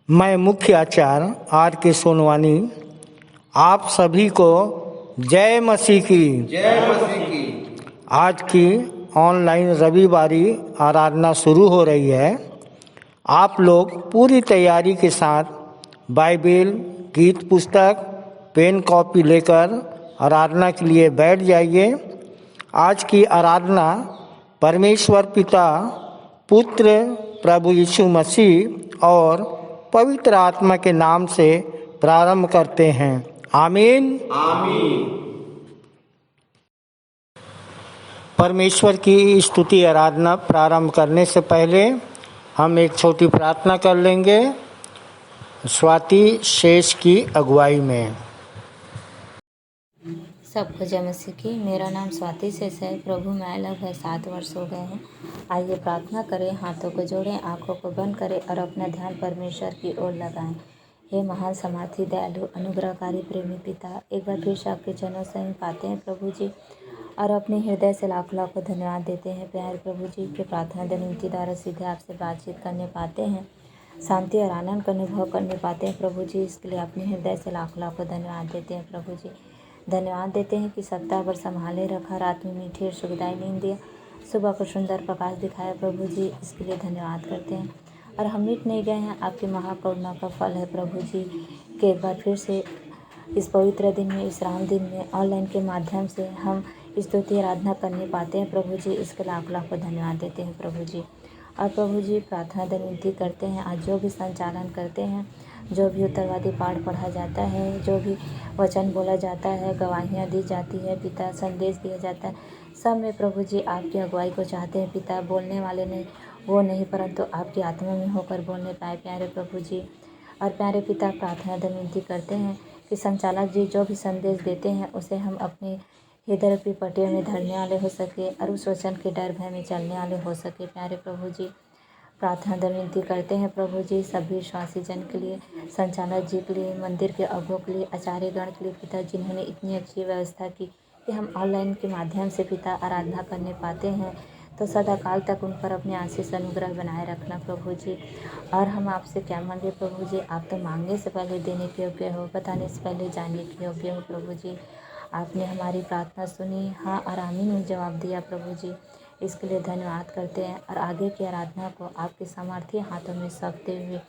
मैं मुख्य आचार्य आर के सोनवानी आप सभी को जय मसीह की। जय मसीह की। आज की ऑनलाइन रविवारी आराधना शुरू हो रही है। आप लोग पूरी तैयारी के साथ बाइबल, गीत पुस्तक, पेन कॉपी लेकर आराधना के लिए बैठ जाइए। आज की आराधना परमेश्वर पिता, पुत्र प्रभु यीशु मसीह और पवित्र आत्मा के नाम से प्रारंभ करते हैं। आमीन। आमीन। परमेश्वर की स्तुति आराधना प्रारंभ करने से पहले हम एक छोटी प्रार्थना कर लेंगे स्वाति शेष की अगुवाई में। सबको जय मसीह की। मेरा नाम स्वाति शेष है। प्रभु में आए लगभग 7 वर्ष हो गए हैं। आइए प्रार्थना करें, हाथों को जोड़ें, आंखों को बंद करें और अपना ध्यान परमेश्वर की ओर लगाएं। हे महान समाधि, दयालु, अनुग्रहकारी, प्रेमी पिता, एक बार फिर से आपके चरणों से हम पाते हैं प्रभु जी, और अपने हृदय से लाख लाख को धन्यवाद देते हैं प्यारे प्रभु जी के प्रार्थना विनती द्वारा सीधे आपसे बातचीत करने पाते हैं, शांति और आनंद का अनुभव करने पाते हैं प्रभु जी। इसके लिए अपने हृदय से लाख लाख को धन्यवाद देते हैं प्रभु जी। धन्यवाद देते हैं कि सप्ताह भर संभाले रखा, रात में मीठी और सुखदायी नींद दिया, सुबह को सुंदर प्रकाश दिखाया प्रभु जी। इसके लिए धन्यवाद करते हैं। और हम मिट नहीं गए हैं, आपकी महाकरुणा का फल है प्रभु जी कि एक बार फिर से इस पवित्र दिन में, इस राम दिन में ऑनलाइन के माध्यम से हम स्तुति आराधना करने पाते हैं प्रभु जी। इसके लाख लाख को धन्यवाद देते हैं प्रभु जी। और प्रभु जी प्रार्थना विनती करते हैं, आज जो भी संचालन करते हैं, जो भी उत्तरवादी पाठ पढ़ा जाता है, जो भी वचन बोला जाता है, गवाहियाँ दी जाती है पिता, संदेश दिया जाता है, सब में प्रभु जी आपकी अगुवाई को चाहते हैं पिता। बोलने वाले नहीं, वो नहीं, परंतु आपकी आत्मा में होकर बोलने पाए प्यारे प्रभु जी। और प्यारे पिता प्रार्थना विनती करते हैं कि संचालक जी जो भी संदेश देते हैं उसे हम अपने हृदय की पटियों में धरने वाले हो सके और उस वचन के डर भय में चलने वाले हो सके प्यारे प्रभु जी। प्रार्थना विनती करते हैं प्रभु जी सभी विश्वासी जन के लिए, संचालक जी के लिए, मंदिर के अगुओं के लिए, आचार्यगण के लिए पिता, जिन्होंने इतनी अच्छी व्यवस्था की कि हम ऑनलाइन के माध्यम से पिता आराधना करने पाते हैं, तो सदा काल तक उन पर अपने आशीष अनुग्रह बनाए रखना प्रभु जी। और हम आपसे क्या मांगे प्रभु जी, आप तो मांगने से पहले देने के योग्य हो, बताने से पहले जानने के योग्य हो प्रभु जी। आपने हमारी प्रार्थना सुनी, हाँ और आमीन में जवाब दिया प्रभु जी। इसके लिए धन्यवाद करते हैं और आगे की आराधना को आपके सामर्थ्य हाथों में सौंपते हुए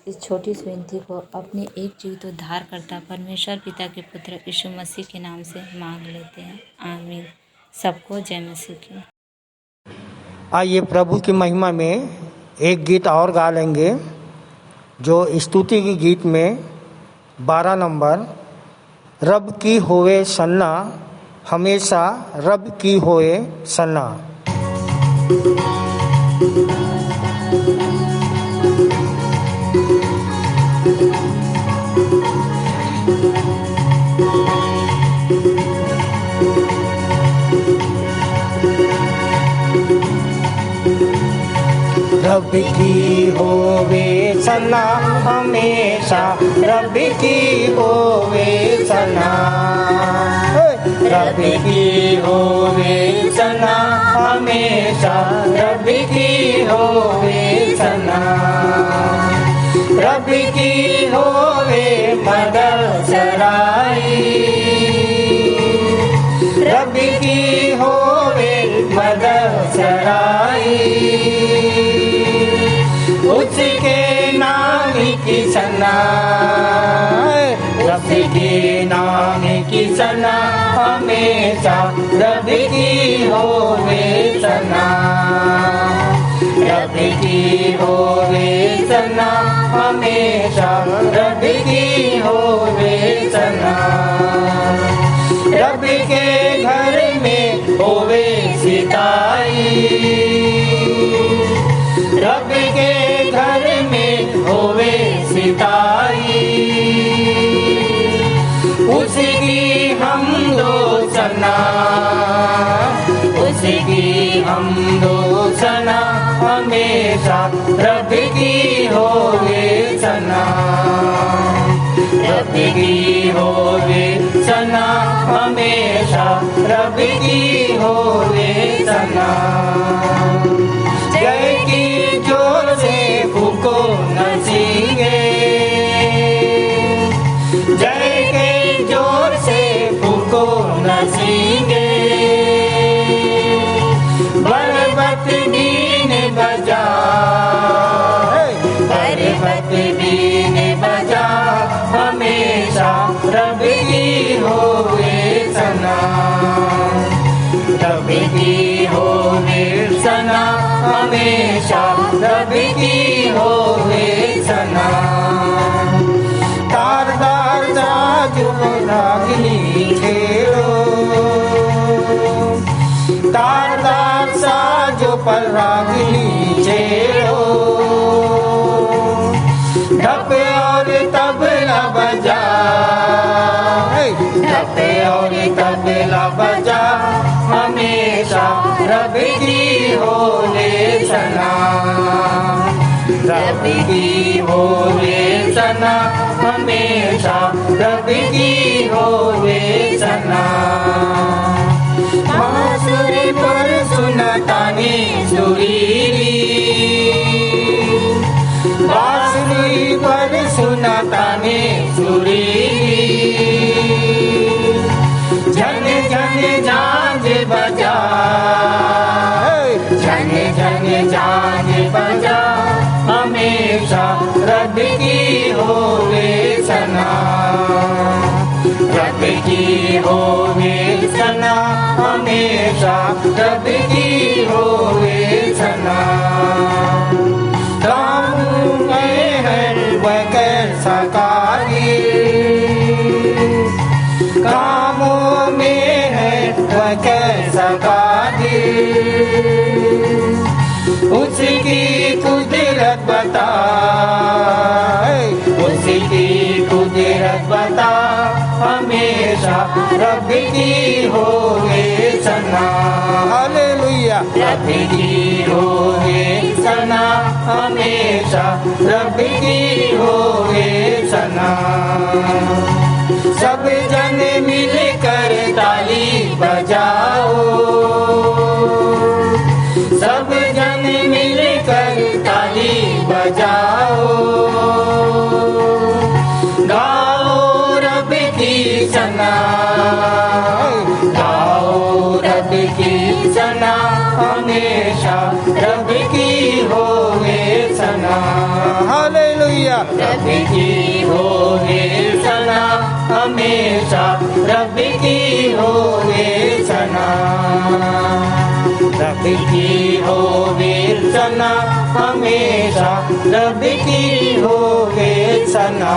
इस छोटी सी विनती को अपने एक जीवित उद्धार करता परमेश्वर पिता के पुत्र यीशु मसीह के नाम से मांग लेते हैं। आमीन। सबको जय मसीह की। आइए प्रभु की महिमा में एक गीत और गा लेंगे, जो स्तुति के गीत में 12 नंबर, रब की होवे सन्ना, हमेशा रब की होए सन्ना। रब की होवे सना, हमेशा रब की होवे सना, रब की होवे सना, हमेशा रब की होवे सना। रब की होवे मदद सराई, रब की होवे मदद सराई, उसके नाम की सना, रब के नाम की सना, हमेशा रब की होवे सना, रब की होवे सना, हमेशा रब की होवे सना। रब के घर में होवे सिताई, रब के घर में होवे सिताई, उसकी हम दो सना, उसकी हम दो सना, हमेशा रब की होवे सना, रब की होवे सना, हमेशा रब की होवे सना। जय की जोर से फूको नचेंगे, हमेशा रवि की होवे सना। तारदार साजो रागिनी छेड़ो, तारदार साजो पर रागिनी छेड़ो। ढप और तबला बजा, ढप और तबला बजा, हमेशा रवि की होवे सना। रवि की होवे सना, हमेशा रवि की होवे सना। बांसुरी पर सुनतानी सुरीली, बांसुरी पर सुनतानी सुरीली। झन झन झांझ बजा, झन झन झांझ बजा, हमेशा रवि की होवे सना। रवि की होवे सना, हमेशा रवि की होवे सना। काम में है वह कैसा कारीगर, कामों में है वह कैसा कारीगर। उसकी कुदरत बता, उसकी कुदरत बता, हमेशा रवि की होवे सना। हालेलुया। रवि की होवे सना, हमेशा रवि की होवे सना। सब जन मिलकर ताली बजाओ, सब जन मिलकर ताली बजाओ। गाओ रवि की सना, गाओ रवि की सना, हमेशा रवि की होवे सना। हालेलुया। रवि की होवे सना, हमेशा रवि की होवे सना। रवि की होवे सना, हमेशा रवि की होवे सना।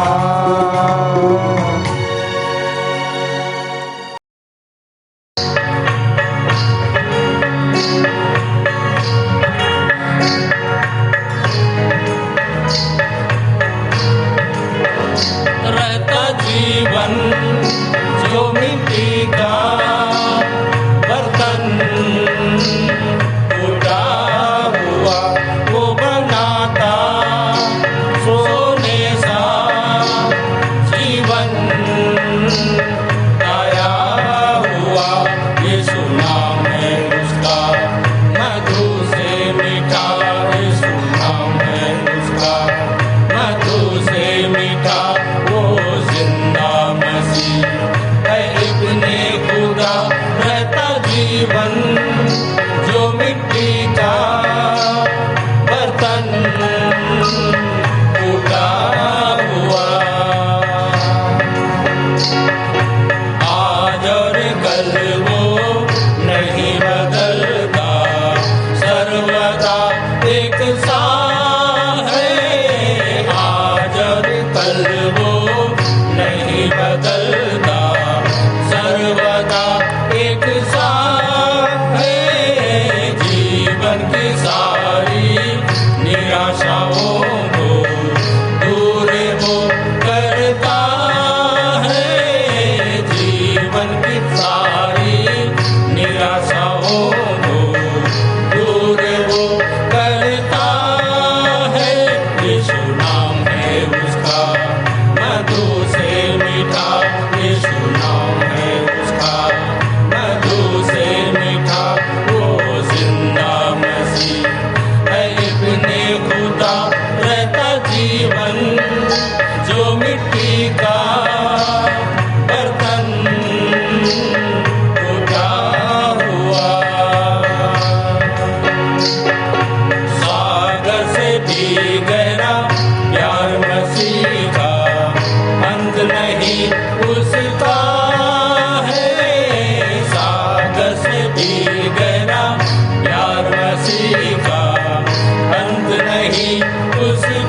रहता जीवन जो मिट्टी का बर्तन, टूटा हुआ वो बनाता सोने सा जीवन। आया हुआ यीशु नाम है उसका, मधु से मीठा यीशु नाम है उसका, मधु से मीठा वो जिंदा मसीह है इब्ने खुदा। रहता जीवन जो मिट्टी का बर्तन, टूटा हुआ। आज और कल वो नहीं बदलता, सर्वदा एक सा है। आज और कल वो नहीं बदलता, सर्वदा एक सा है। जीवन की सारी निराशाओं को दूर वो करता है। जीवन की सारी निराशाओं को दूर वो करता है। यीशु नाम है उसका, मधु से मीठा यीशु नाम है उसका, मधु से मीठा वो जिंदा मसीह है इब्ने खुदा। रहता जीवन जो मिट्टी का बर्तन, टूटा हुआ। सागर से भी गहरा प्यार मसीह का, अंत नहीं उसका है। सागर से भी गहरा प्यार मसीह का,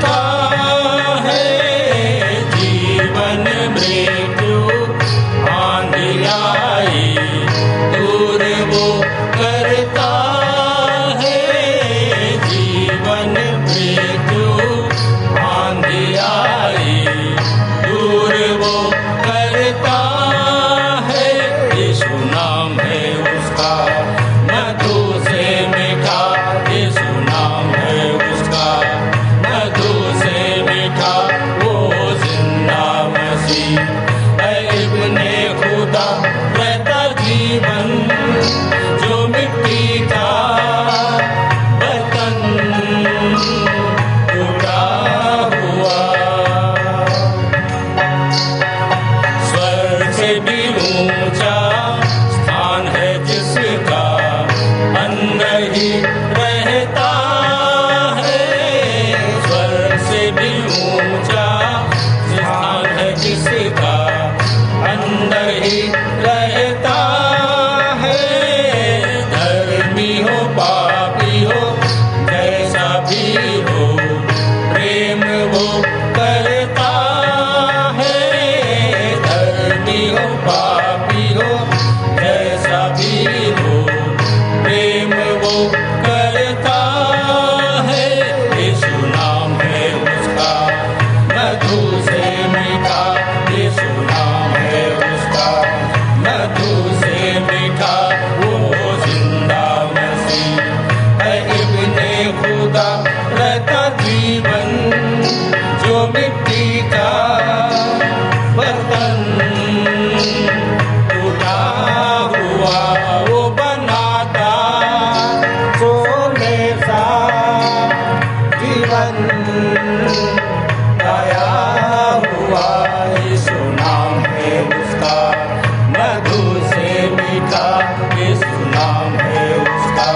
उसका है जीवन मृत्यु आंधी आई दूर वो करता है जीवन मृत्यु आंधी आई दूर वो करता है यीशु नाम है उसका मधु से मीठा यीशु नाम है उसका मधु से मीठा वो जिंदा मसीह है इब्ने खुदा रहता जीवन जो मिट्टी का बर्तन टूटा हुआ स्वर्ग से भी ऊंचा स्थान है जिसका अंदर ही रहता है स्वर्ग से भी ऊंचा स्थान है जिसका अंदर ही रहता है धर्मी हो पापी हो जैसा भी हो प्रेम वो करता है धर्मी हो पापी हो जैसा भी हो प्रेम वो करता है यीशु नाम है उसका मधु से मीठा यीशु नाम है उसका मधु से मीठा वो जिंदा मसीह है इब्ने खुदा रहता जीवन जो मिट्टी का बर्तन टूटा हुआ वो बनाता सोने सा जीवन गाया हुआ यीशु नाम है उसका मधु से मीठा यीशु नाम है उसका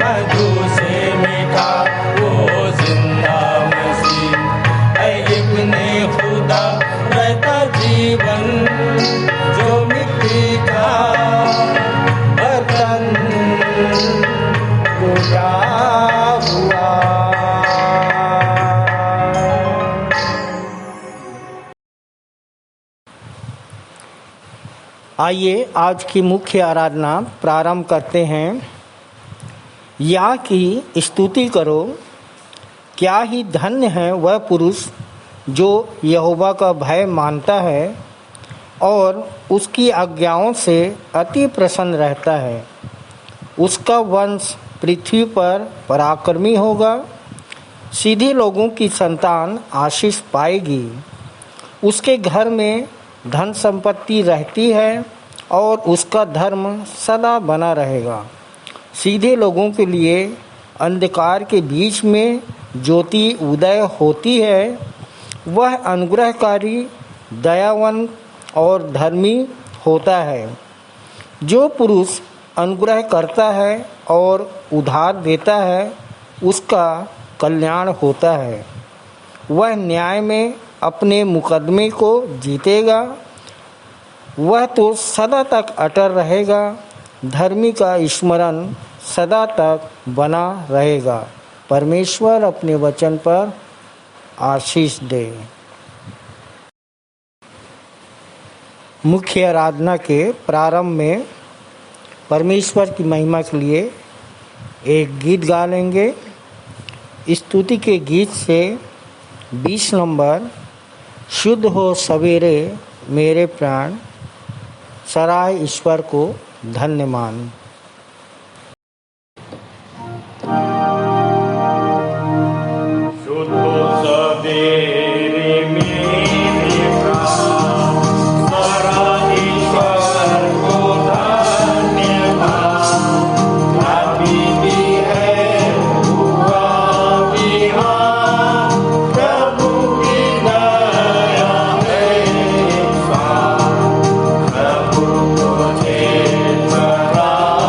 मधु से मीठा वो जिंदा मसीह है इब्ने खुदा रहता जीवन जो मिट्टी का बर्तन टूटा हुआ आइए आज की मुख्य आराधना प्रारंभ करते हैं। या की स्तुति करो, क्या ही धन्य है वह पुरुष जो यहोवा का भय मानता है और उसकी आज्ञाओं से अति प्रसन्न रहता है। उसका वंश पृथ्वी पर पराक्रमी होगा, सीधे लोगों की संतान आशीष पाएगी। उसके घर में धन संपत्ति रहती है और उसका धर्म सदा बना रहेगा। सीधे लोगों के लिए अंधकार के बीच में ज्योति उदय होती है। वह अनुग्रहकारी, दयावंत और धर्मी होता है। जो पुरुष अनुग्रह करता है और उधार देता है उसका कल्याण होता है। वह न्याय में अपने मुकदमे को जीतेगा। वह तो सदा तक अटल रहेगा। धर्मी का स्मरण सदा तक बना रहेगा। परमेश्वर अपने वचन पर आशीष दे। मुख्य आराधना के प्रारंभ में परमेश्वर की महिमा के लिए एक गीत गा लेंगे। स्तुति के गीत से 20 नंबर, शुद्ध हो सवेरे मेरे प्राण, सराय ईश्वर को धन्य मान। शुद्ध हो सवेरे मेरे प्राण, सराय ईश्वर को धन्यवाद। अभी भी है हुआ विहार, प्रभु की दया है साथ। प्रभु तुझे सराय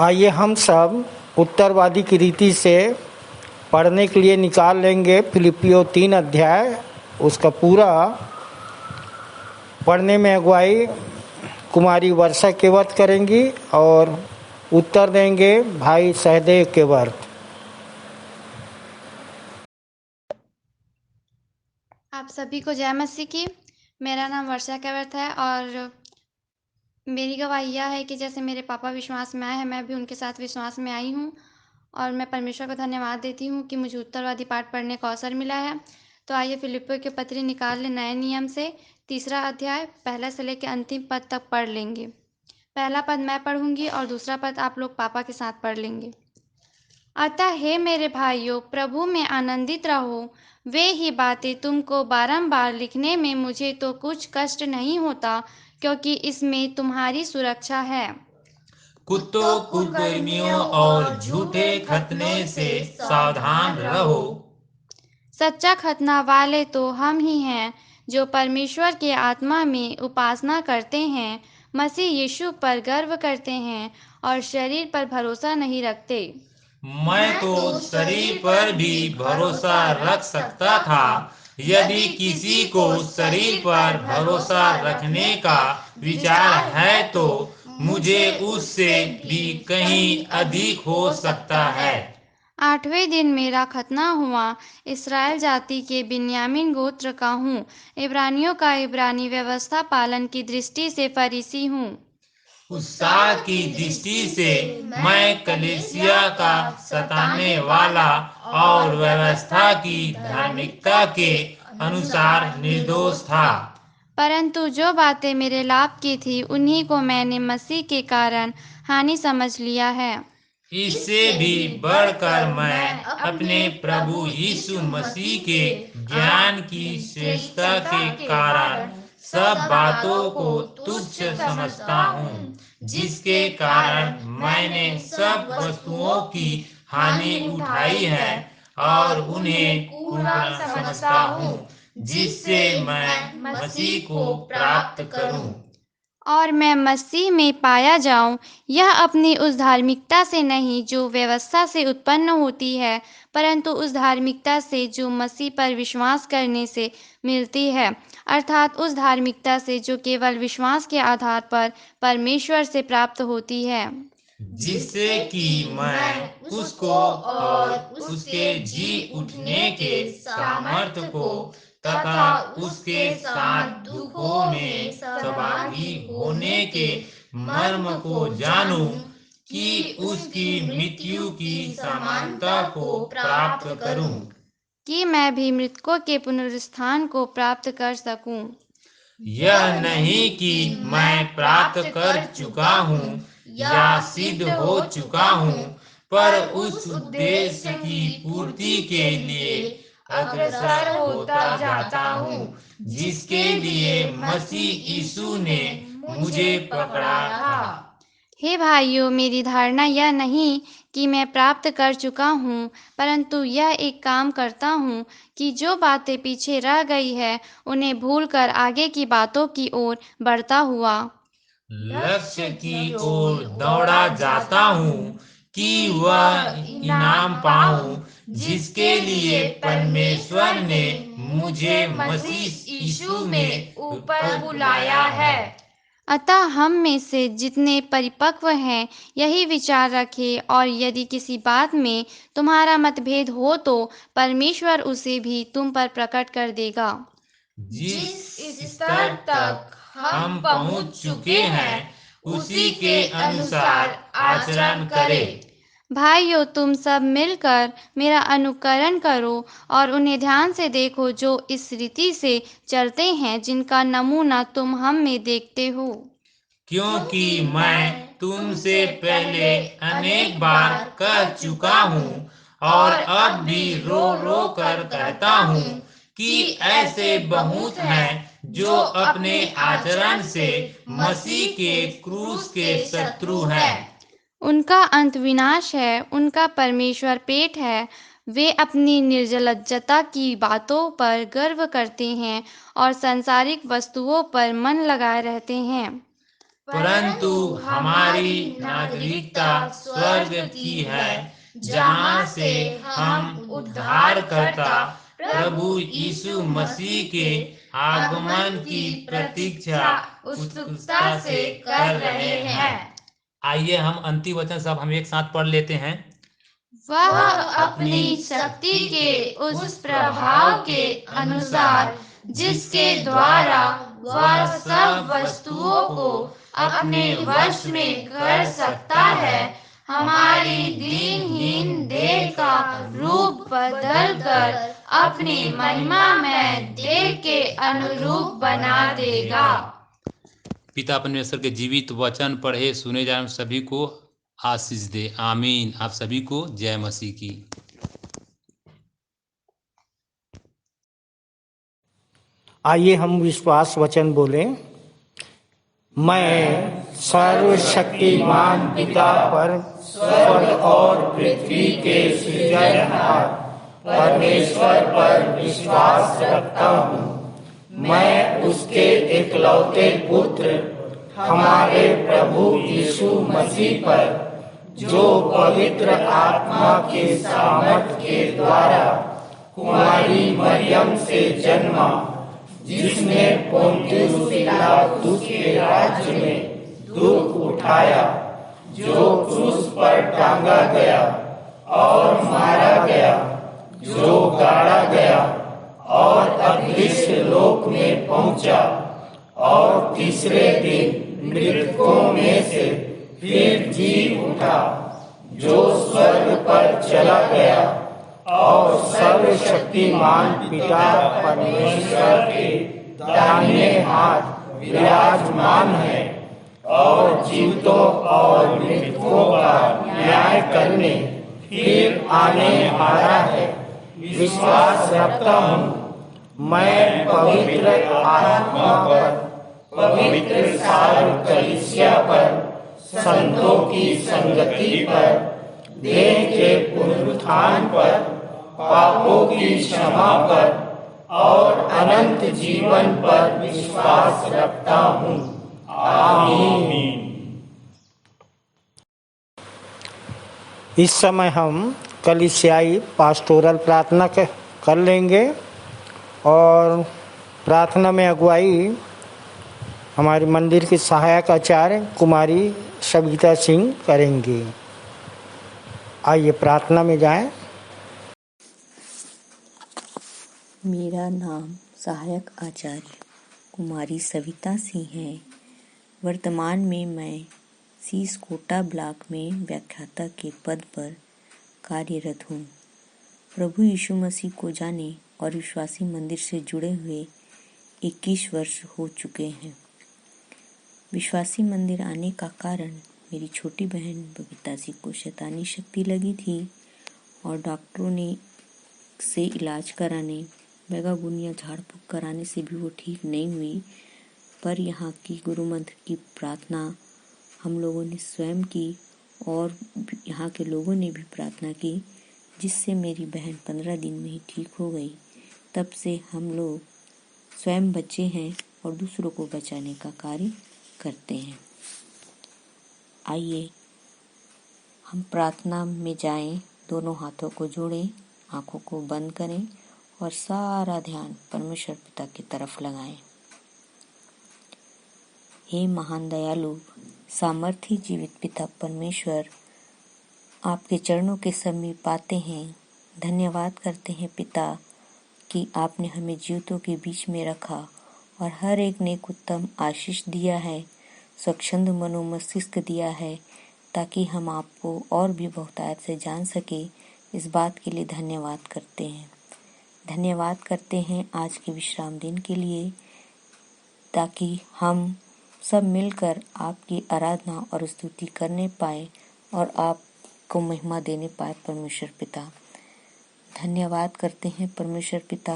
आइए हम सब उत्तरवादी की रीति से पढ़ने के लिए निकाल लेंगे फिलिपियो 3 अध्याय। उसका पूरा पढ़ने में अगुवाई कुमारी वर्षा केवट करेंगी और उत्तर देंगे भाई सहदेव केवट। आप सभी को जय मसीह की। मेरा नाम वर्षा केवट है और मेरी गवाही यह है कि जैसे मेरे पापा विश्वास में आए हैं, मैं भी उनके साथ विश्वास में आई हूँ और मैं परमेश्वर को धन्यवाद देती हूँ कि मुझे उत्तरवादी पाठ पढ़ने का अवसर मिला है। तो आइए फिलिपियों के पत्री निकाल लें नए नियम से 3 अध्याय पहला से लेकर अंतिम पद तक पढ़ लेंगे। पहला पद मैं पढ़ूंगी और दूसरा पद आप लोग पापा के साथ पढ़ लेंगे। अतः हे मेरे भाइयों, प्रभु में आनंदित रहो। वे ही बातें तुमको बारंबार लिखने में मुझे तो कुछ कष्ट नहीं होता, क्योंकि इसमें तुम्हारी सुरक्षा है। कुत्तों, कुकर्मियों और झूठे खतने से सावधान रहो। सच्चा खतना वाले तो हम ही हैं, जो परमेश्वर के आत्मा में उपासना करते हैं, मसीह यीशु पर गर्व करते हैं और शरीर पर भरोसा नहीं रखते। मैं तो शरीर पर भी भरोसा रख सकता था। यदि किसी को शरीर पर भरोसा रखने का विचार है तो मुझे उससे भी कहीं अधिक हो सकता है। 8वें दिन मेरा खतना हुआ। इस्राएल जाति के बिन्यामीन गोत्र का हूँ। इब्रानियों का इब्रानी व्यवस्था पालन की दृष्टि से फरीसी हूँ। उत्साह की दृष्टि से मैं कलीसिया का सताने वाला और व्यवस्था की धार्मिकता के अनुसार निर्दोष था। परंतु जो बातें मेरे लाभ की थी, उन्हीं को मैंने मसीह के कारण हानि समझ लिया है। इससे भी बढ़कर मैं अपने प्रभु यीशु मसीह के ज्ञान की श्रेष्ठता के कारण सब बातों को तुच्छ समझता हूँ, जिसके कारण मैंने सब वस्तुओं की हानि उठाई है और उन्हें पूरा समझता हूँ, जिससे मैं मसीह को प्राप्त करूँ और मैं मसीह में पाया जाऊं, यह अपनी उस धार्मिकता से नहीं जो व्यवस्था से उत्पन्न होती है, परंतु उस धार्मिकता से जो मसीह पर विश्वास करने से मिलती है, अर्थात उस धार्मिकता से जो केवल विश्वास के आधार पर परमेश्वर से प्राप्त होती है, जिससे कि मैं उसको और उसके जी उठने के सामर्थ्य को तथा उसके साथ दुखों में सहभागी होने के मर्म को जानूं, कि उसकी मृत्यु की समानता को प्राप्त करूं, कि मैं भी मृतकों के पुनरुत्थान को प्राप्त कर सकूं। यह नहीं कि मैं प्राप्त कर चुका हूँ या सिद्ध हो चुका हूँ, पर उस उद्देश्य की पूर्ति के लिए अग्रसर होता जाता हूँ, जिसके लिए मसीह यीशु ने मुझे पकड़ा था। हे भाइयों, मेरी धारणा यह नहीं कि मैं प्राप्त कर चुका हूँ, परंतु यह एक काम करता हूँ कि जो बातें पीछे रह गई है, उन्हें भूलकर आगे की बातों की ओर बढ़ता हुआ लक्ष्य की ओर दौड़ा जाता हूँ, कि वह इनाम पाऊं, जिसके लिए परमेश्वर ने मुझे मसीह यीशु में ऊपर बुलाया है। अतः हम में से जितने परिपक्व हैं, यही विचार रखें, और यदि किसी बात में तुम्हारा मतभेद हो तो परमेश्वर उसे भी तुम पर प्रकट कर देगा। जिस स्तर तक हम पहुँच चुके हैं, उसी के अनुसार आचरण करें। भाइयों, तुम सब मिलकर मेरा अनुकरण करो और उन्हें ध्यान से देखो, जो इस रीति से चलते हैं जिनका नमूना तुम हम में देखते हो। क्योंकि मैं तुमसे पहले अनेक बार कह चुका हूँ और अब भी रो रो कर कहता हूँ, कि ऐसे बहुत हैं जो अपने आचरण से मसीह के क्रूस के शत्रु हैं। उनका अंत विनाश है, उनका परमेश्वर पेट है। वे अपनी निर्लज्जता की बातों पर गर्व करते हैं और सांसारिक वस्तुओं पर मन लगाए रहते हैं। परंतु हमारी नागरिकता स्वर्ग की है, जहाँ से हम उद्धारकर्ता प्रभु यीशु मसीह के आगमन की प्रतीक्षा उत्सुकता से कर रहे हैं। आइए हम अंतिम वचन सब हम एक साथ पढ़ लेते हैं। वह अपनी शक्ति के उस प्रभाव के अनुसार जिसके द्वारा वह सब वस्तुओं को अपने वश में कर सकता है, हमारी दीनहीन देह का रूप बदलकर अपनी महिमामय देह के अनुरूप बना देगा। पिता परमेश्वर के जीवित वचन पढ़े सुने जाने सभी को आशीष दे। आमीन। आप सभी को जय मसीह की। आइए हम विश्वास वचन बोलें। मैं सर्वशक्तिमान पिता पर स्वर्ग और पृथ्वी के सृजनहार परमेश्वर पर विश्वास रखता हूँ। मैं उसके एकलौते पुत्र हमारे प्रभु यीशु मसीह पर, जो पवित्र आत्मा के सामर्थ के द्वारा कुमारी मरियम से जन्मा, जिसने पोंतियुस पिलातुस के राज्य में दुख उठाया, जो क्रूस पर टांगा गया और मारा गया, जो गाड़ा गया और अदृश्य लोक में पहुंचा, और तीसरे दिन मृतकों में से फिर जी उठा, जो स्वर्ग पर चला गया और सर्वशक्तिमान पिता परमेश्वर के दाहिने हाथ विराजमान है, और जीवितों और मृतकों का न्याय करने फिर आने वाला है। विश्वास रखता हूँ मैं पवित्र आत्मा पर, पवित्र सारी कलीसिया पर, संतों की संगति पर, देह के पुनरुत्थान पर, पापों की क्षमा पर और अनंत जीवन पर विश्वास रखता हूँ। आमीन। इस समय हम कलीसियाई पास्टोरल प्रार्थना कर लेंगे और प्रार्थना में अगुवाई हमारे मंदिर की सहायक आचार्य कुमारी सविता सिंह करेंगे। आइए प्रार्थना में जाएं। मेरा नाम सहायक आचार्य कुमारी सविता सिंह है। वर्तमान में मैं सीसकोटा ब्लॉक में व्याख्याता के पद पर कार्यरत हूँ। प्रभु यीशु मसीह को जाने और विश्वासी मंदिर से जुड़े हुए 21 वर्ष हो चुके हैं। विश्वासी मंदिर आने का कारण मेरी छोटी बहन बबीता जी को शैतानी शक्ति लगी थी और डॉक्टरों ने से इलाज कराने, मेगागुनिया झाड़ फूक कराने से भी वो ठीक नहीं हुई। पर यहाँ की गुरु मंत्र की प्रार्थना हम लोगों ने स्वयं की और यहाँ के लोगों ने भी प्रार्थना की, जिससे मेरी बहन 15 दिन में ही ठीक हो गई। तब से हम लोग स्वयं बचे हैं और दूसरों को बचाने का कार्य करते हैं। आइए हम प्रार्थना में जाएं, दोनों हाथों को जोड़ें, आंखों को बंद करें और सारा ध्यान परमेश्वर पिता की तरफ लगाएं। हे महान दयालु सामर्थी जीवित पिता परमेश्वर, आपके चरणों के समीप आते हैं। धन्यवाद करते हैं पिता कि आपने हमें जीवितों के बीच में रखा और हर एक नेक उत्तम आशीष दिया है, स्वच्छंद मनो मस्तिष्क दिया है, ताकि हम आपको और भी बहुतायत से जान सके। इस बात के लिए धन्यवाद करते हैं। धन्यवाद करते हैं आज के विश्राम दिन के लिए, ताकि हम सब मिलकर आपकी आराधना और स्तुति करने पाए और आपको महिमा देने पाए। परमेश्वर पिता, धन्यवाद करते हैं परमेश्वर पिता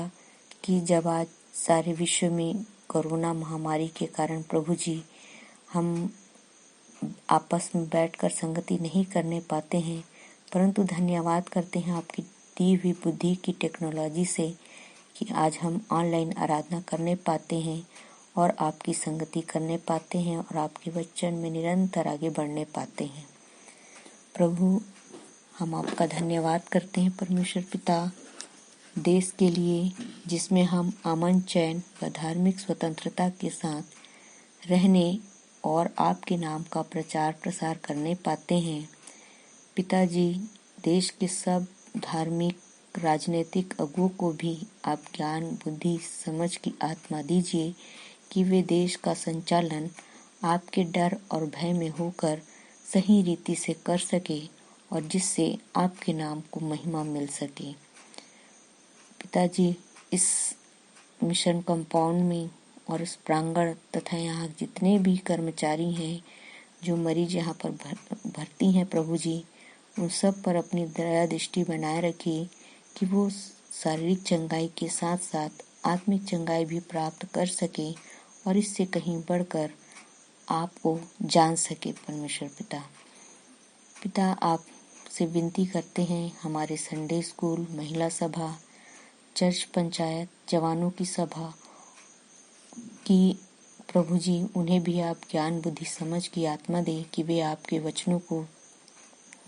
कि जब आज सारे विश्व में कोरोना महामारी के कारण प्रभु जी हम आपस में बैठकर संगति नहीं करने पाते हैं, परंतु धन्यवाद करते हैं आपकी दी हुई बुद्धि की टेक्नोलॉजी से कि आज हम ऑनलाइन आराधना करने पाते हैं और आपकी संगति करने पाते हैं और आपके वचन में निरंतर आगे बढ़ने पाते हैं। प्रभु, हम आपका धन्यवाद करते हैं परमेश्वर पिता, देश के लिए जिसमें हम अमन, चैन व धार्मिक स्वतंत्रता के साथ रहने और आपके नाम का प्रचार प्रसार करने पाते हैं। पिताजी, देश के सब धार्मिक राजनीतिक अगुओं को भी आप ज्ञान, बुद्धि, समझ की आत्मा दीजिए कि वे देश का संचालन आपके डर और भय में होकर सही रीति से कर सके और जिससे आपके नाम को महिमा मिल सके। पिताजी, इस मिशन कंपाउंड में और इस प्रांगण तथा यहाँ जितने भी कर्मचारी हैं जो मरीज यहाँ पर भर्ती हैं, प्रभु जी, उन सब पर अपनी दया दृष्टि बनाए रखिए कि वो शारीरिक चंगाई के साथ साथ आत्मिक चंगाई भी प्राप्त कर सके और इससे कहीं बढ़कर आपको जान सके। परमेश्वर पिता, आपसे विनती करते हैं हमारे संडे स्कूल, महिला सभा, चर्च पंचायत, जवानों की सभा की प्रभु जी, उन्हें भी आप ज्ञान, बुद्धि, समझ की आत्मा दें कि वे आपके वचनों को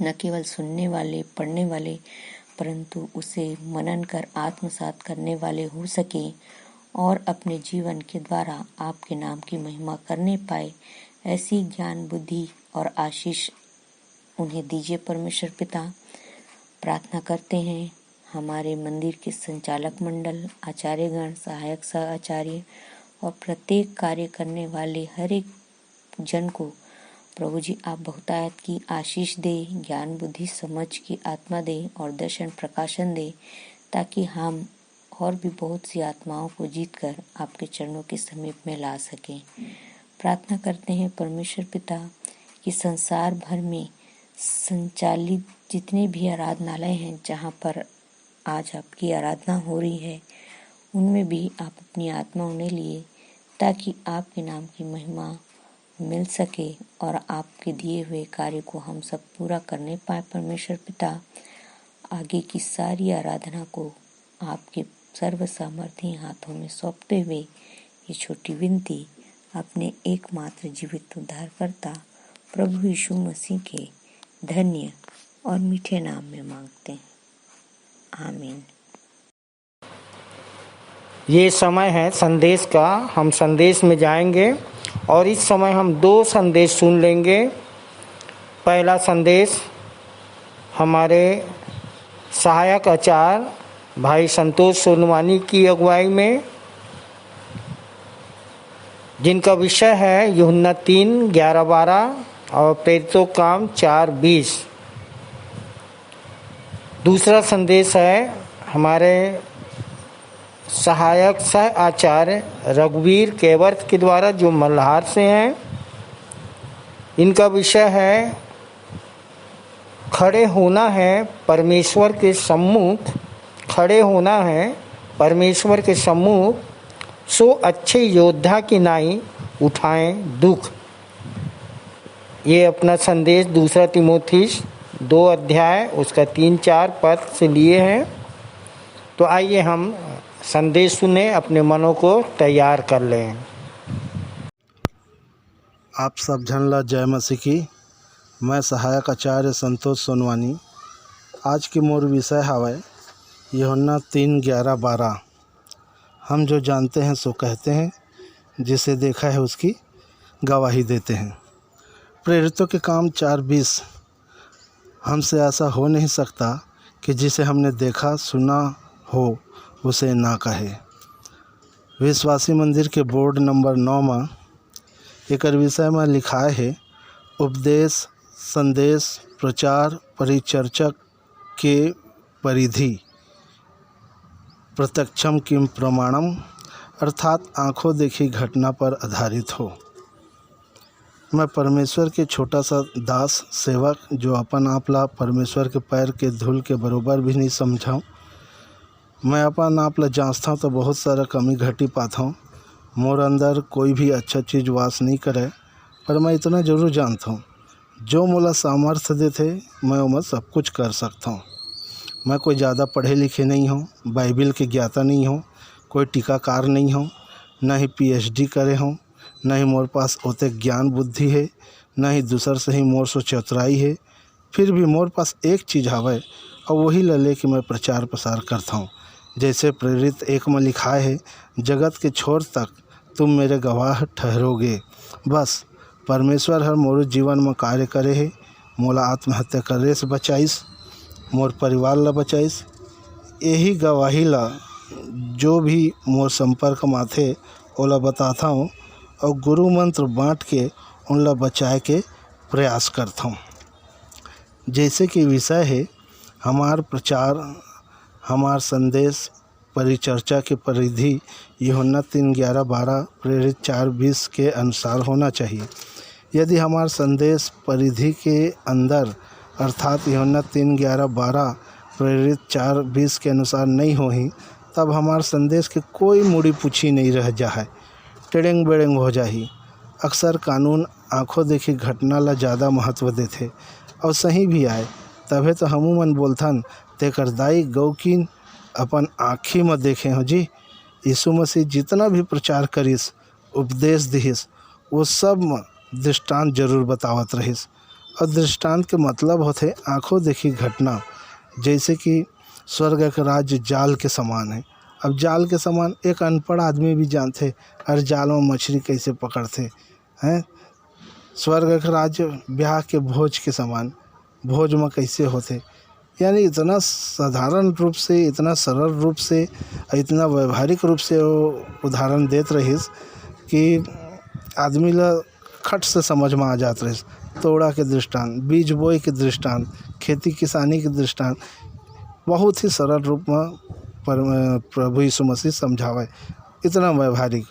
न केवल सुनने वाले, पढ़ने वाले, परंतु उसे मनन कर आत्मसात करने वाले हो सके और अपने जीवन के द्वारा आपके नाम की महिमा करने पाए। ऐसी ज्ञान, बुद्धि और आशीष उन्हें दीजिए परमेश्वर पिता। प्रार्थना करते हैं हमारे मंदिर के संचालक मंडल, आचार्यगण, सहायक सह आचार्य और प्रत्येक कार्य करने वाले हर एक जन को प्रभु जी आप बहुतायत की आशीष दे, ज्ञान, बुद्धि, समझ की आत्मा दे और दर्शन प्रकाशन दे, ताकि हम और भी बहुत सी आत्माओं को जीतकर आपके चरणों के समीप में ला सकें। प्रार्थना करते हैं परमेश्वर पिता कि संसार भर में संचालित जितने भी आराधनालय हैं जहाँ पर आज आपकी आराधना हो रही है, उनमें भी आप अपनी आत्मा उन्हें लिए ताकि आपके नाम की महिमा मिल सके और आपके दिए हुए कार्य को हम सब पूरा करने पाए। परमेश्वर पिता, आगे की सारी आराधना को आपके सर्व सामर्थी हाथों में सौंपते हुए ये छोटी विनती अपने एकमात्र जीवित उद्धारकर्ता प्रभु यीशु मसीह के धन्य और मीठे नाम में मांगते हैं, आमीन। ये समय है संदेश का। हम संदेश में जाएंगे और इस समय हम 2 संदेश सुन लेंगे। पहला संदेश हमारे सहायक आचार्य भाई संतोष सोनवानी की अगुवाई में, जिनका विषय है यूहन्ना 3:11-12 और प्रेरितों काम 4:20। दूसरा संदेश है हमारे सहायक सह आचार्य रघुवीर केवर्थ के द्वारा, जो मल्हार से हैं। इनका विषय है खड़े होना है परमेश्वर के सम्मुख, खड़े होना है परमेश्वर के सम्मुख, सो अच्छे योद्धा की नाई उठाएं दुख। ये अपना संदेश 2 तिमोथी 2 अध्याय उसका 3-4 पद से लिए हैं। तो आइए हम संदेश सुने, अपने मनों को तैयार कर लें। आप सब जन ला जय मसीह की। मैं सहायक आचार्य संतोष सोनवानी। आज की मोर विषय हवय यूहन्ना 3:11-12। हम जो जानते हैं सो कहते हैं, जिसे देखा है उसकी गवाही देते हैं। प्रेरितों के काम 4:20। हमसे ऐसा हो नहीं सकता कि जिसे हमने देखा सुना हो उसे ना कहे। विश्वासी मंदिर के बोर्ड नंबर 9 में एक विषय में लिखा है उपदेश, संदेश, प्रचार, परिचर्चक के परिधि प्रत्यक्षम किम प्रमाणम, अर्थात आँखों देखी घटना पर आधारित हो। मैं परमेश्वर के छोटा सा दास सेवक, जो अपन आपला परमेश्वर के पैर के धूल के बरोबर भी नहीं समझाऊँ। मैं अपन आपला जाँचता हूँ तो बहुत सारा कमी घटी पाता हूँ। मोर अंदर कोई भी अच्छा चीज़ वास नहीं करे, पर मैं इतना ज़रूर जानता हूँ जो मोला सामर्थ्य देते मैं उमर सब कुछ कर सकता हूँ। मैं कोई ज़्यादा पढ़े लिखे नहीं हूँ, बाइबिल के ज्ञाता नहीं हूँ, कोई टीकाकार नहीं हूँ, न ही PhD करे हों, न ही मोर पास ओते ज्ञान बुद्धि है, न ही दूसर से ही मोर सो चतुराई है। फिर भी मोर पास एक चीज़ हवै और वही ल ले कि मैं प्रचार प्रसार करता हूँ। जैसे प्रेरित 1 में लिखाए है, जगत के छोर तक तुम मेरे गवाह ठहरोगे। बस परमेश्वर हर मोर जीवन में कार्य करे है। मोला आत्महत्या करे से बचाइस, मोर परिवार ला बचाइस। यही गवाही ला जो भी मोर संपर्क में थे ओला बताता हूँ और गुरु मंत्र बांट के उनला बचाए के प्रयास करता हूँ। जैसे कि विषय है हमार प्रचार, हमार संदेश परिचर्चा की परिधि यूहन्ना 3:11-12 प्रेरित 4:20 के अनुसार होना चाहिए। यदि हमार संदेश परिधि के अंदर अर्थात यूहन्ना 3:11-12 प्रेरित 4:20 के अनुसार नहीं होही, तब हमार संदेश के कोई मुड़ी पूछी नहीं रह जाए, टेढ़ेंग बेड़ेंग हो जाही। अक्सर कानून आँखों देखी घटना ला ज़्यादा महत्व देते और सही भी आए, तभे तो हमू मन बोलथन तेकर दाई गौकीन अपन आँखी में देखे हो जी। यीशु मसीह जितना भी प्रचार करिस, उपदेश दिहिस, वो सब में दृष्टांत जरूर बतावत रहिस। और दृष्टांत के मतलब होते आँखों देखी घटना। जैसे कि स्वर्ग का राज्य जाल के समान है। अब जाल के समान एक अनपढ़ आदमी भी जानते हर जाल में मछली कैसे पकड़ते हैं। स्वर्ग का राज्य ब्याह के भोज के समान, भोज में कैसे होते, यानी इतना साधारण रूप से, इतना सरल रूप से, इतना व्यवहारिक रूप से वो उदाहरण देत रहिस कि आदमी ला खट से समझ में आ जात रहिस। तोड़ा के दृष्टांत, बीज बोई के दृष्टांत, खेती किसानी के दृष्टांत बहुत ही सरल रूप में प्रभु यीशु मसीह समझावे, इतना व्यवहारिक।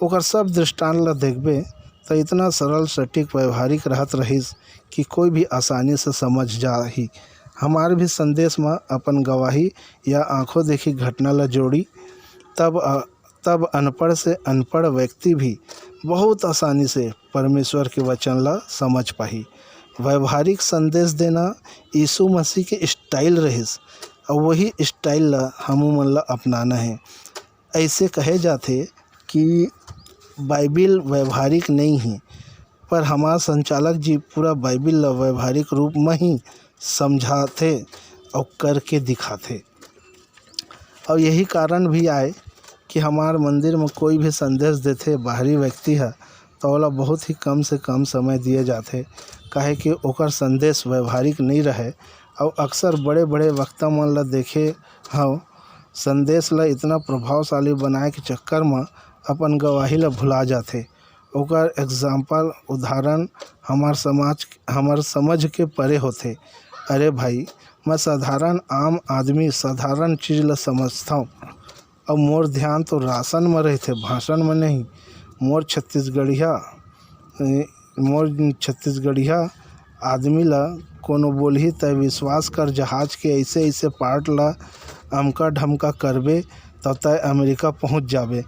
ओकर सब दृष्टांत ला देखबे तो इतना सरल सटीक व्यवहारिक रहत रहिस कि कोई भी आसानी से समझ जाही। हमारे भी संदेश में अपन गवाही या आँखों देखी घटना ला जोड़ी, तब अनपढ़ से अनपढ़ व्यक्ति भी बहुत आसानी से परमेश्वर के वचन ला समझ पाही। व्यवहारिक संदेश देना यीशु मसीह के स्टाइल रहिस और वही स्टाइल ला हमू मन ला अपनाना है। ऐसे कहे जाते कि बाइबिल व्यवहारिक नहीं है, पर हमारा संचालक जी पूरा बाइबिल ला व्यवहारिक रूप में ही समझाते और करके दिखाते। और यही कारण भी आए कि हमारे मंदिर में कोई भी संदेश देते बाहरी व्यक्ति है तो ओला बहुत ही कम से कम समय दिए जाते, काहे कि ओकर संदेश व्यवहारिक नहीं रहे। और अक्सर बड़े बड़े वक्ता मन ला देखे हाँ संदेश ला इतना प्रभावशाली बनाए के चक्कर में अपन गवाही ला भुला जाते। ओकर एग्जाम्पल उदाहरण हमार समझ के परे होते। अरे भाई, मैं साधारण आम आदमी साधारण चीज़ ला समझता हूँ और मोर ध्यान तो राशन में रहते, भाषण में नहीं। मोर छत्तीसगढ़िया आदमी ला कोनो बोलही त विश्वास कर जहाज के ऐसे ऐसे पार्ट ला अमका ढमका करबे तब तय अमेरिका पहुँच जाबे।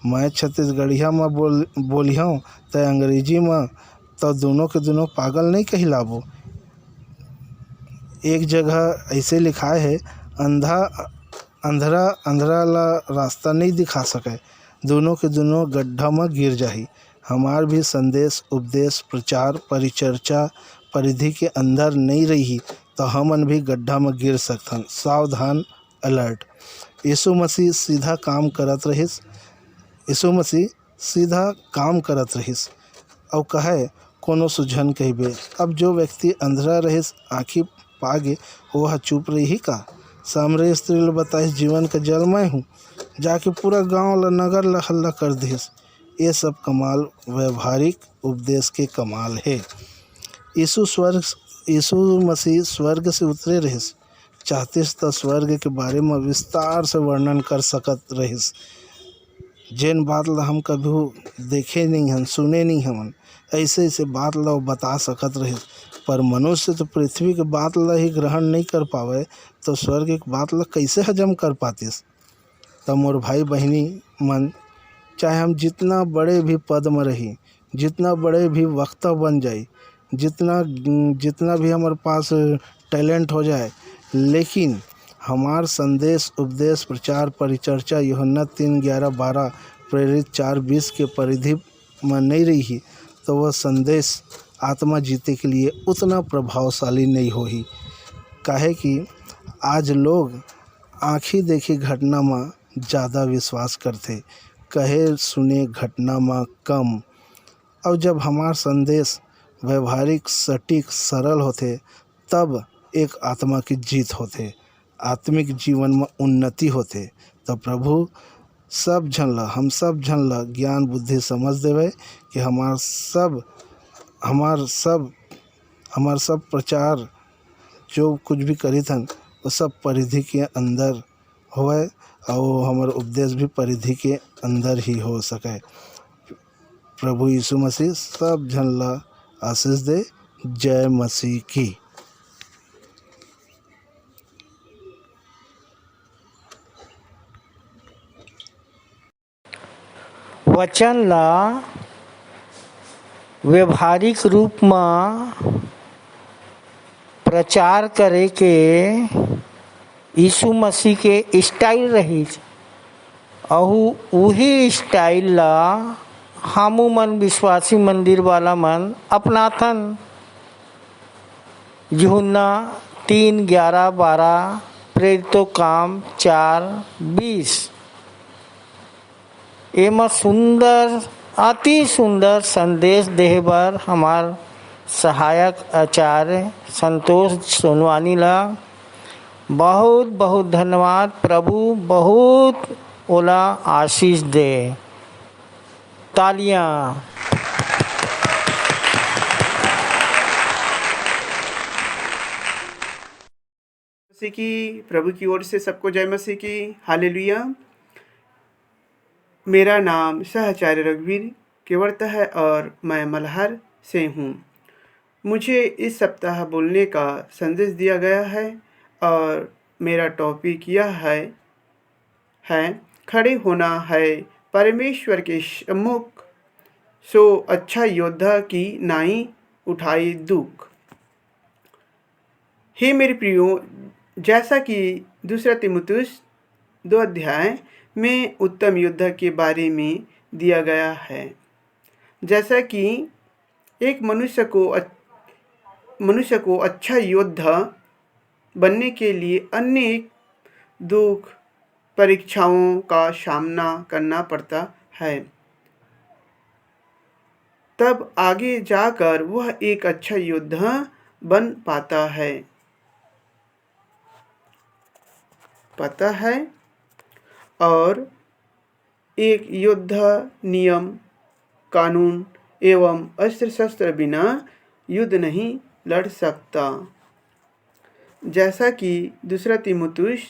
मैं छत्तीसगढ़िया में बोलिहूँ त अंग्रेजी में तो दोनों के दोनों पागल नहीं कहलाबो। एक जगह ऐसे लिखा है, अंधरा ला रास्ता नहीं दिखा सके, दोनों के दोनों गड्ढा में गिर जाही। हमार भी संदेश उपदेश प्रचार परिचर्चा परिधि के अंदर नहीं रही तो हमन भी गड्ढा में गिर सकथन। सावधान, अलर्ट। यीशु मसीह सीधा काम करत रहिस और कहे कोनो सुझन कहबे। अब जो व्यक्ति अंधरा रहिस आँखी पागे वह चुप रही का। सामरे स्त्री ला बताइस जीवन का जल मैं हूँ, जाके पूरा गांव ला नगर ला हल्ला कर दिस। ये सब कमाल व्यवहारिक उपदेश के कमाल है। यीशु मसीह स्वर्ग से उतरे रहिस, चाहतिस तो स्वर्ग के बारे में विस्तार से वर्णन कर सकत रहिस। जेन बात ला हम कभी देखे नहीं हन, सुने नहीं हमन, ऐसे ऐसे बात ला बता सकत रहिस। पर मनुष्य तो पृथ्वी के बात ला ही ग्रहण नहीं कर पावे तो स्वर्ग की बात ला कैसे हजम कर पातिस। तब मोर भाई बहनी मन, चाहे हम जितना बड़े भी पद में रही, जितना बड़े भी वक्ता बन जाए, जितना भी हमारे पास टैलेंट हो जाए, लेकिन हमार संदेश उपदेश प्रचार परिचर्चा यूहन्ना 3:11-12 प्रेरित 4:20 के परिधि में नहीं रही तो वह संदेश आत्मा जीते के लिए उतना प्रभावशाली नहीं होही। काहे कि आज लोग आँखी देखी घटना में ज़्यादा विश्वास करते, कहे सुने घटना में कम। और जब हमार संदेश व्यवहारिक सटीक सरल होते तब एक आत्मा की जीत होते, आत्मिक जीवन में उन्नति होते। तो प्रभु हम सब झन ज्ञान बुद्धि समझ देवे कि हमार सब प्रचार जो कुछ भी करी थन वो सब परिधि के अंदर होए और हमार उपदेश भी परिधि के अंदर ही हो सके। प्रभु यीशु मसीह सब झन आशीष दे। जय मसीह की। वचन ला व्यवहारिक रूप में प्रचार करे के यीशु मसीह के स्टाइल रही अहू उही स्टाइल ला हमू मन विश्वासी मंदिर वाला मन अपनाथन। यूहन्ना 3:11-12, प्रेरितों काम 4:20। एमा सुंदर अति सुंदर संदेश देहबर हमार सहायक आचार्य संतोष सोनवानी ला बहुत बहुत धन्यवाद। प्रभु बहुत ओला आशीष दे। तालियां। मसीह की प्रभु की ओर से सबको जय मसीह की। हालेलुया। मेरा नाम सहआचार्य रघुवीर केवड़ता है और मैं मल्हार से हूँ। मुझे इस सप्ताह बोलने का संदेश दिया गया है और मेरा टॉपिक यह है खड़े होना है परमेश्वर के सम्मुख, सो अच्छा योद्धा की नाई उठाई दुख। हे मेरे प्रियो, जैसा कि 2 तीमुथियुस 2 में उत्तम योद्धा के बारे में दिया गया है, जैसा कि एक मनुष्य को अच्छा योद्धा बनने के लिए अनेक दुख परीक्षाओं का सामना करना पड़ता है, तब आगे जाकर वह एक अच्छा योद्धा बन पाता है। और एक योद्धा नियम कानून एवं अस्त्र शस्त्र बिना युद्ध नहीं लड़ सकता। जैसा कि 2 तीमुथियुस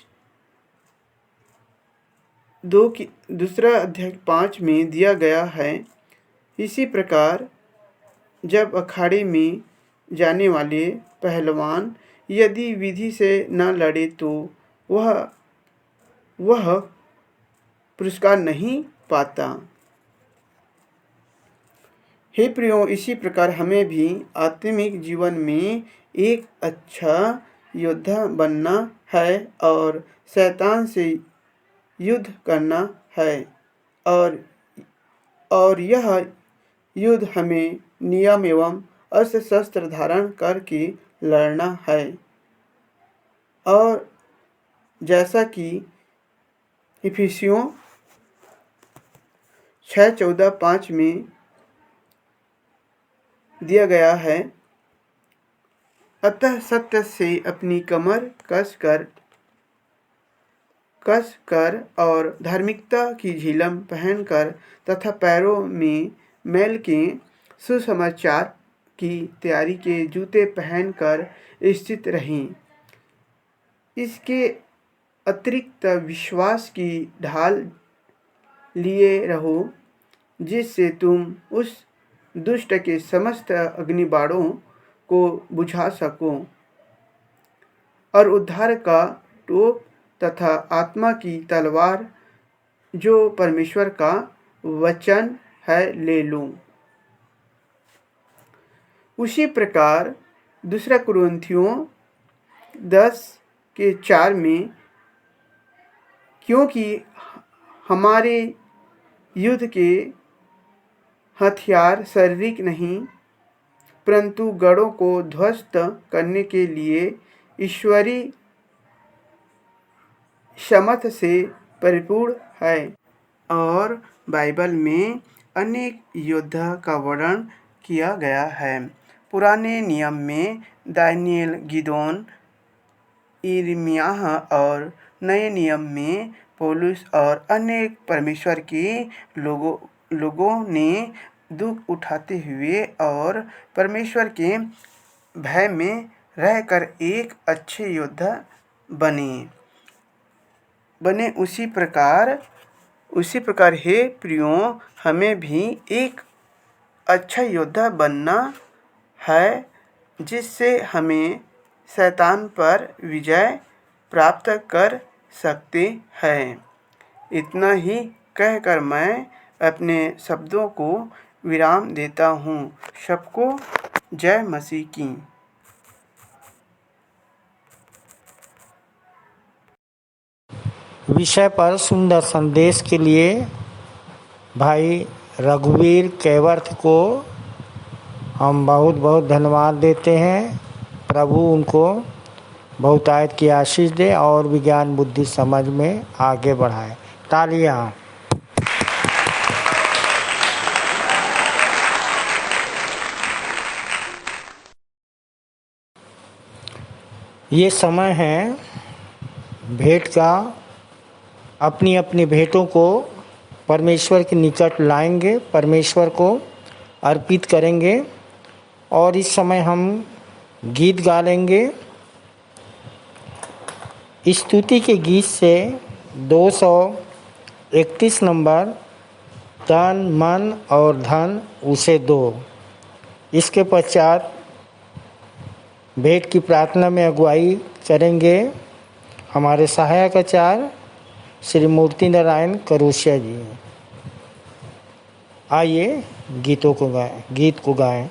2:5 में दिया गया है, इसी प्रकार जब अखाड़े में जाने वाले पहलवान यदि विधि से न लड़े तो वह पुरस्कार नहीं पाता। हे प्रियो, इसी प्रकार हमें भी आत्मिक जीवन में एक अच्छा योद्धा बनना है और शैतान से युद्ध करना है। और यह युद्ध हमें नियम एवं अस्त्र शस्त्र धारण करके लड़ना है। और जैसा कि इफिसियों 6:14-5 में दिया गया है, अतः सत्य से अपनी कमर कस कर और धार्मिकता की झिलम पहनकर तथा पैरों में मैल के सुसमाचार की तैयारी के जूते पहनकर स्थित रहें। इसके अतिरिक्त विश्वास की ढाल लिए रहो, जिससे तुम उस दुष्ट के समस्त अग्निबाणों को बुझा सको और उद्धार का टोप तथा आत्मा की तलवार जो परमेश्वर का वचन है ले लो। उसी प्रकार 2 कुरिन्थियों 10:4 में, क्योंकि हमारे युद्ध के हथियार शारीरिक नहीं परंतु गढ़ों को ध्वस्त करने के लिए ईश्वरीय समर्थ से परिपूर्ण है। और बाइबल में अनेक योद्धा का वर्णन किया गया है। पुराने नियम में दानिएल, गिदोन, यिर्मयाह और नए नियम में पौलुस और अनेक परमेश्वर के लोगों ने दुख उठाते हुए और परमेश्वर के भय में रहकर एक अच्छे योद्धा बने। उसी प्रकार हे प्रियो, हमें भी एक अच्छा योद्धा बनना है जिससे हमें शैतान पर विजय प्राप्त कर सकते हैं। इतना ही कहकर मैं अपने शब्दों को विराम देता हूँ। सबको जय मसीह की। विषय पर सुंदर संदेश के लिए भाई रघुवीर कैवर्थ को हम बहुत बहुत धन्यवाद देते हैं। प्रभु उनको बहुतायत की आशीष दे और विज्ञान बुद्धि समझ में आगे बढ़ाए। तालियां। ये समय है भेंट का। अपनी अपनी भेंटों को परमेश्वर के निकट लाएंगे, परमेश्वर को अर्पित करेंगे। और इस समय हम गीत गा लेंगे। स्तुति के गीत से 231 नंबर, तन मन और धन उसे दो। इसके पश्चात भेंट की प्रार्थना में अगुवाई करेंगे हमारे सहायक आचार्य श्री मूर्ति नारायण करुसिया जी। आइए गीत को गाएं।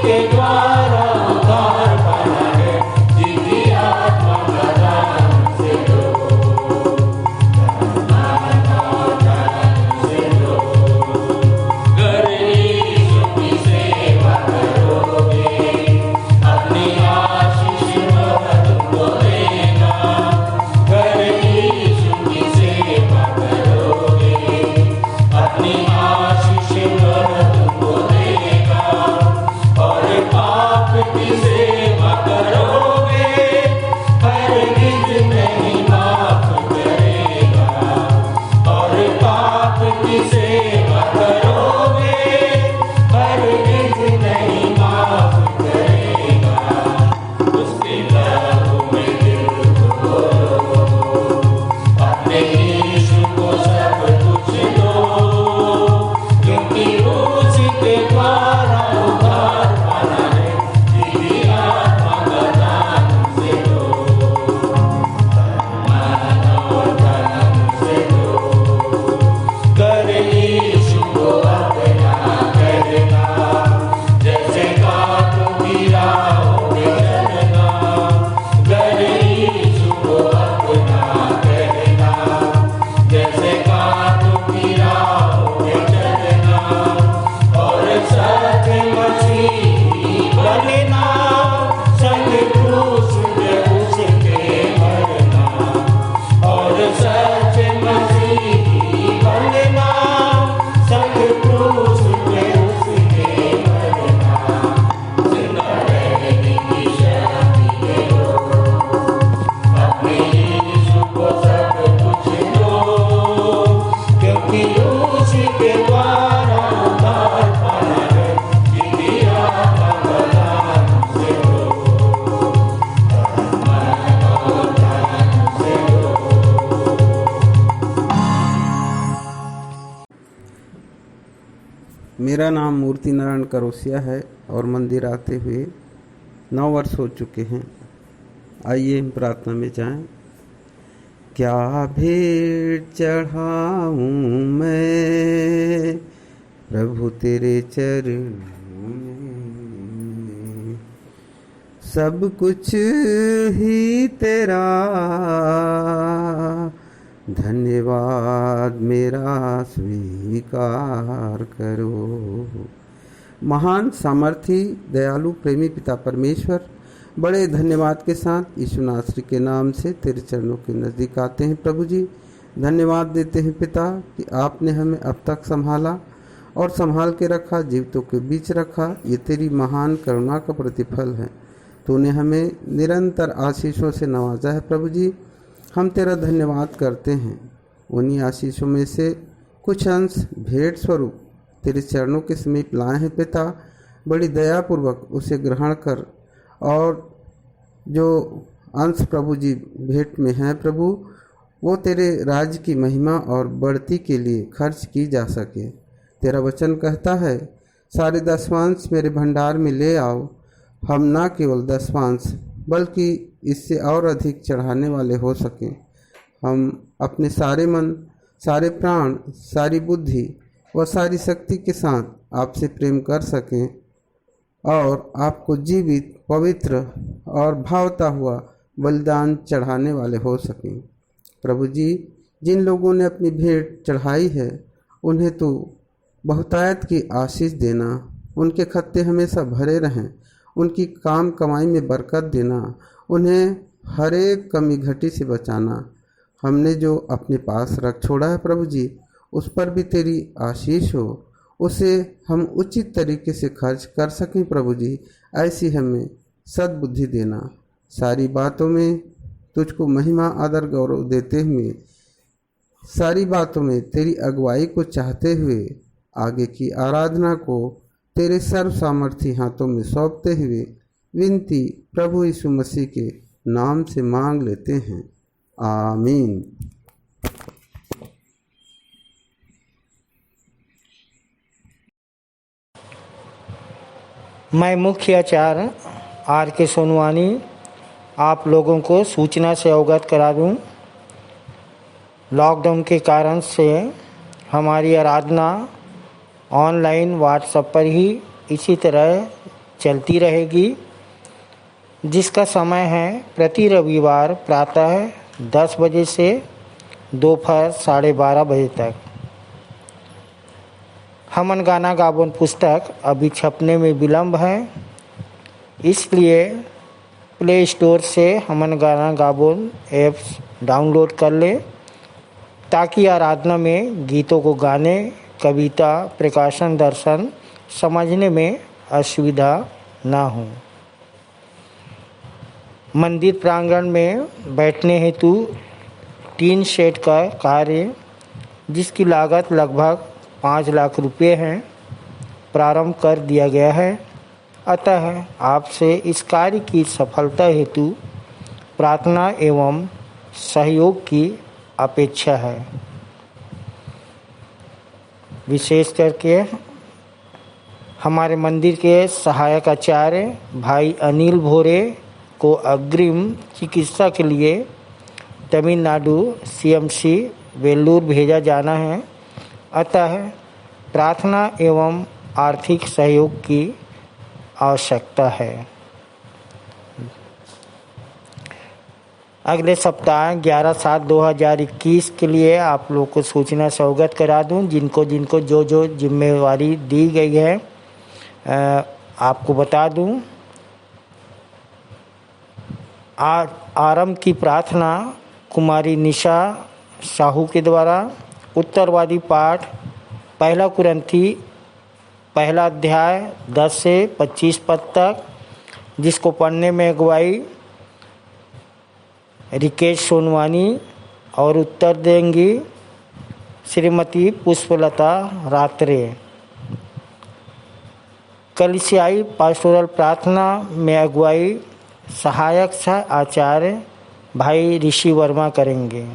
के द्वारा उद्धार पाना है। मेरा नाम मूर्ति नारायण करोसिया है और मंदिर आते हुए 9 वर्ष हो चुके हैं। आइए हम प्रार्थना में जाएं। क्या भेंट चढ़ाऊं मैं प्रभु तेरे चरणों में, सब कुछ ही तेरा, धन्यवाद मेरा स्वीकार करो। महान सामर्थी दयालु प्रेमी पिता परमेश्वर, बड़े धन्यवाद के साथ यीशु नासरी के नाम से तेरे चरणों के नज़दीक आते हैं। प्रभु जी धन्यवाद देते हैं पिता कि आपने हमें अब तक संभाला और संभाल के रखा, जीवितों के बीच रखा। ये तेरी महान करुणा का प्रतिफल है। तूने हमें निरंतर आशीषों से नवाजा है। प्रभु जी हम तेरा धन्यवाद करते हैं। उन्हीं आशीषों में से कुछ अंश भेंट स्वरूप तेरे चरणों के समीप लाए हैं पिता। बड़ी दयापूर्वक उसे ग्रहण कर, और जो अंश प्रभु जी भेंट में हैं प्रभु, वो तेरे राज्य की महिमा और बढ़ती के लिए खर्च की जा सके। तेरा वचन कहता है, सारे दसवांश मेरे भंडार में ले आओ। हम ना केवल दसवांश बल्कि इससे और अधिक चढ़ाने वाले हो सकें। हम अपने सारे मन, सारे प्राण, सारी बुद्धि व सारी शक्ति के साथ आपसे प्रेम कर सकें और आपको जीवित, पवित्र और भावता हुआ बलिदान चढ़ाने वाले हो सकें। प्रभु जी जिन लोगों ने अपनी भेंट चढ़ाई है उन्हें तो बहुतायत की आशीष देना, उनके खत्ते हमेशा भरे रहें, उनकी काम कमाई में बरकत देना, उन्हें हर एक कमी घटी से बचाना। हमने जो अपने पास रख छोड़ा है प्रभु जी, उस पर भी तेरी आशीष हो, उसे हम उचित तरीके से खर्च कर सकें। प्रभु जी ऐसी हमें सद्बुद्धि देना। सारी बातों में तुझको महिमा, आदर, गौरव देते हुए, सारी बातों में तेरी अगुवाई को चाहते हुए आगे की आराधना को तेरे सर्व सामर्थी हाथों में सौंपते हुए विनती प्रभु यीशु मसीह के नाम से मांग लेते हैं। आमीन। मैं मुख्य आचार्य आर के सोनवानी आप लोगों को सूचना से अवगत करा दूं। लॉकडाउन के कारण से हमारी आराधना ऑनलाइन व्हाट्सएप पर ही इसी तरह चलती रहेगी, जिसका समय है प्रति रविवार प्रातः 10 बजे से दोपहर 12:30 बजे तक। हमन गाना गावन पुस्तक अभी छपने में विलम्ब है, इसलिए प्ले स्टोर से हमन गाना गावन ऐप्स डाउनलोड कर ले, ताकि आराधना में गीतों को गाने, कविता, प्रकाशन, दर्शन समझने में असुविधा ना हो। मंदिर प्रांगण में बैठने हेतु 3 सेट का कार्य, जिसकी लागत लगभग 5 लाख रुपये है, प्रारंभ कर दिया गया है। अतः आपसे इस कार्य की सफलता हेतु प्रार्थना एवं सहयोग की अपेक्षा है। विशेष करके हमारे मंदिर के सहायक आचार्य भाई अनिल भोरे को अग्रिम चिकित्सा के लिए तमिलनाडु CMC वेल्लूर भेजा जाना है। अतः प्रार्थना एवं आर्थिक सहयोग की आवश्यकता है। अगले सप्ताह 11/7/2021 के लिए आप लोग को सूचना से अवगत करा दूं। जिनको जिनको जो जो जिम्मेवारी दी गई है आपको बता दूं। आरंभ की प्रार्थना कुमारी निशा साहू के द्वारा। उत्तरवादी पाठ 1 कुरिन्थी 1 अध्याय 10 से 25 पद तक, जिसको पढ़ने में अगुवाई रिकेश सोनवानी और उत्तर देंगी श्रीमती पुष्पलता रात्रे। कलिसियाई पास्टोरल प्रार्थना में अगुवाई सहायक सह आचार्य भाई ऋषि वर्मा करेंगे।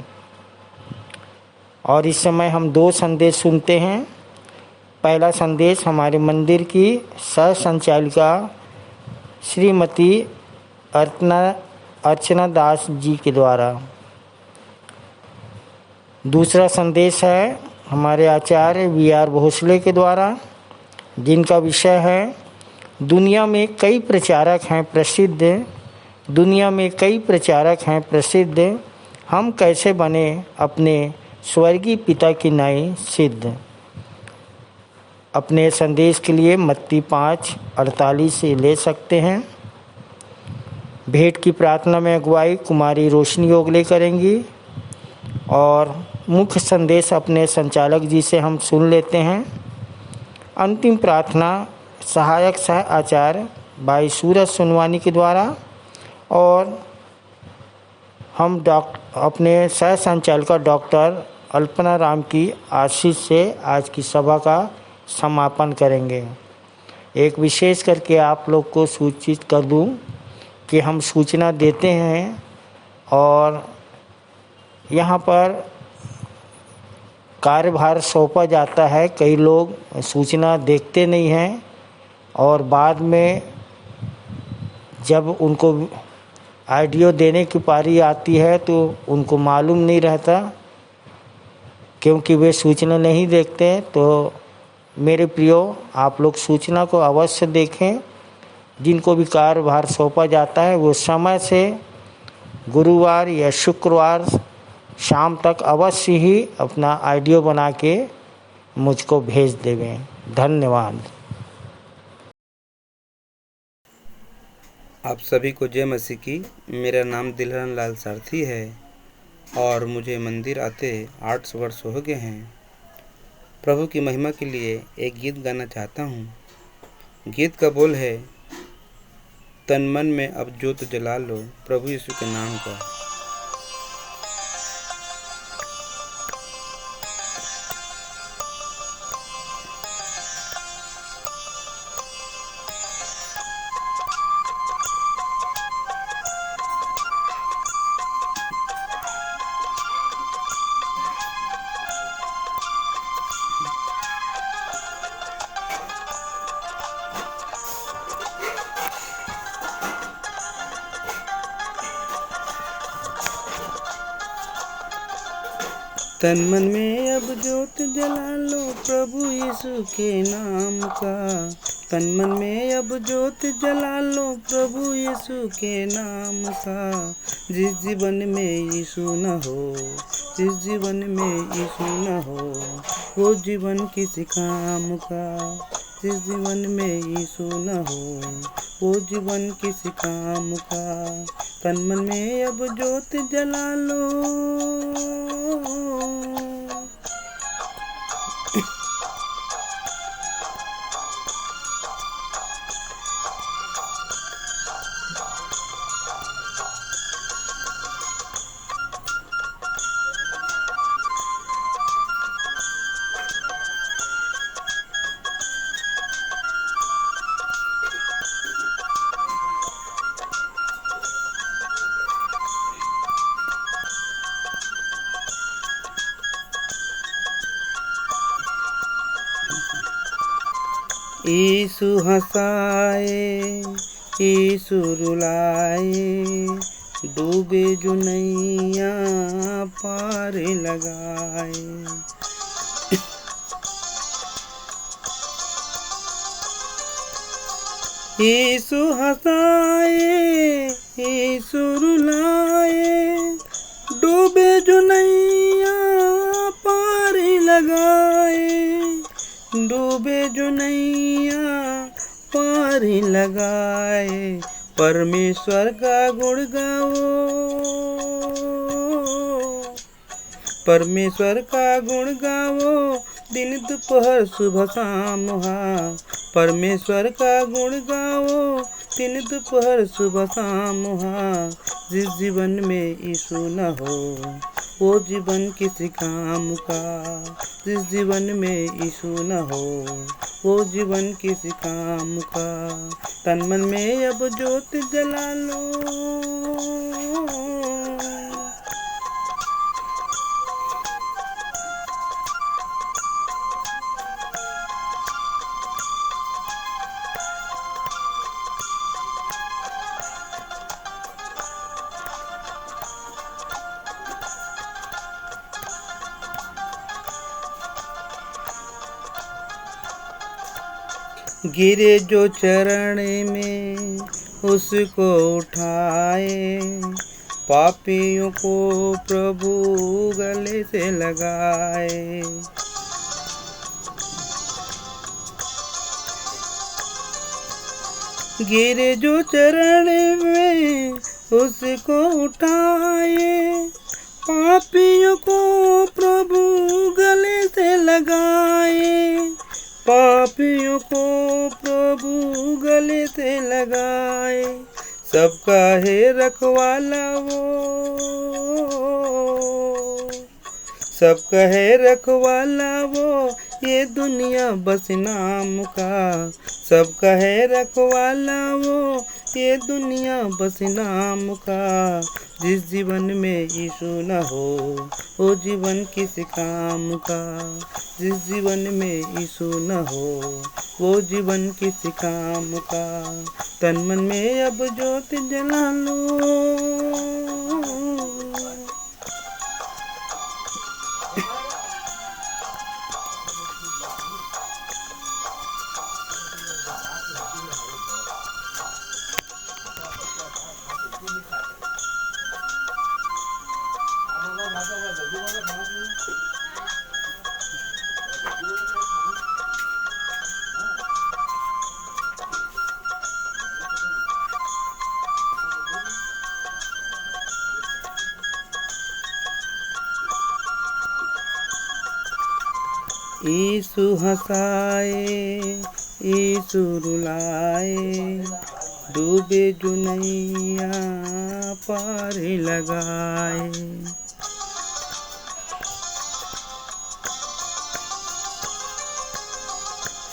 और इस समय हम 2 संदेश सुनते हैं। पहला संदेश हमारे मंदिर की सह संचालिका श्रीमती अर्चना दास जी के द्वारा। दूसरा संदेश है हमारे आचार्य VR भोसले के द्वारा, जिनका विषय है दुनिया में कई प्रचारक हैं प्रसिद्ध, हम कैसे बने अपने स्वर्गीय पिता की नई सिद्ध। अपने संदेश के लिए मत्ती 5:48 से ले सकते हैं। भेंट की प्रार्थना में अगुवाई कुमारी रोशनी ओगले करेंगी और मुख्य संदेश अपने संचालक जी से हम सुन लेते हैं। अंतिम प्रार्थना सहायक सह आचार्य भाई सूरज सोनवानी के द्वारा और हम अपने सह संचालिका डॉक्टर अल्पना राम की आशीष से आज की सभा का समापन करेंगे। एक विशेष करके आप लोग को सूचित कर दूं कि हम सूचना देते हैं और यहाँ पर कार्यभार सौंपा जाता है, कई लोग सूचना देखते नहीं हैं और बाद में जब उनको ऑडियो देने की पारी आती है तो उनको मालूम नहीं रहता क्योंकि वे सूचना नहीं देखते। तो मेरे प्रियो, आप लोग सूचना को अवश्य देखें। जिनको भी कार्यभार सौंपा जाता है वो समय से गुरुवार या शुक्रवार शाम तक अवश्य ही अपना ऑडियो बना के मुझको भेज देवें। धन्यवाद। आप सभी को जय मसीह की। मेरा नाम दिलहन लाल सारथी है और मुझे मंदिर आते 8 वर्ष हो गए हैं। प्रभु की महिमा के लिए एक गीत गाना चाहता हूँ। गीत का बोल है, तन मन में अब जोत जला लो प्रभु यीशु के नाम का। तन मन में अब जोत जला लो प्रभु यीशु के नाम का। तन मन में अब जोत जला लो प्रभु यीशु के नाम का। जिस जीवन में यीशु न हो, जिस जीवन में यीशु न हो, वो जीवन किसी काम का। जिस जीवन में यीशु न हो, वो जीवन किसी काम का। तन मन में अब जोत जला लो। यीशु हंसाए, यीशु रुलाए, डूबे जो नैया पार लगाए। यीशु हंसाए, यीशु रुलाए, डूबे जो नैया पार लगाए। डूबे जो नैया पार लगाए। परमेश्वर का गुण गाओ, परमेश्वर का गुण गाओ, दिन दोपहर सुबह शाम हा। परमेश्वर का गुण गाओ, दिन दोपहर सुबह शाम हा। जिस जीवन में यीशु न हो, वो जीवन किसी काम का। जिस जीवन में यीशु न हो, वो जीवन किसी काम का। तन मन में अब जोत जला लो। गिरे जो चरण में उसको उठाए, पापियों को प्रभु गले से लगाए। गिरे जो चरण में उसको उठाए, पापियों को प्रभु गले से लगाए, पापियों को प्रभु गले से लगाए। सबका है रखवाला वो, सबका है रखवाला वो, ये दुनिया बस नाम का। सबका है रखवाला वो, ये दुनिया बस नाम का। जिस जीवन में यीशु न हो, वो जीवन किस काम का। जिस जीवन में यीशु न हो, वो जीवन किस काम का। तन मन में अब ज्योत जला लो, यीशु हंसाए, यीशु रुलाए, डूबे जो नैया पार लगाए।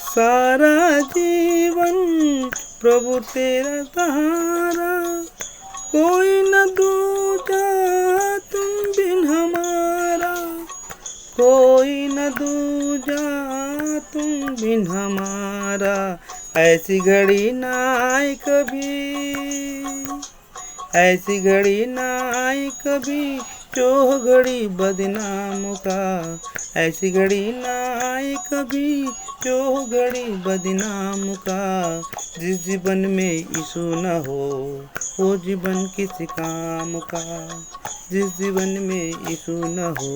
सारा जीवन प्रभु तेरा सहारा, कोई न दूजा तुम बिन हमारा, कोई न दूजा तुम बिन हमारा। ऐसी घड़ी ना आए कभी, ऐसी घड़ी ना आए कभी, जो घड़ी बदनाम का। ऐसी घड़ी ना आए कभी, जो घड़ी बदनाम का। जिस जीवन में यीशु न हो, वो जीवन किस काम का। जिस जीवन में यीशु न हो,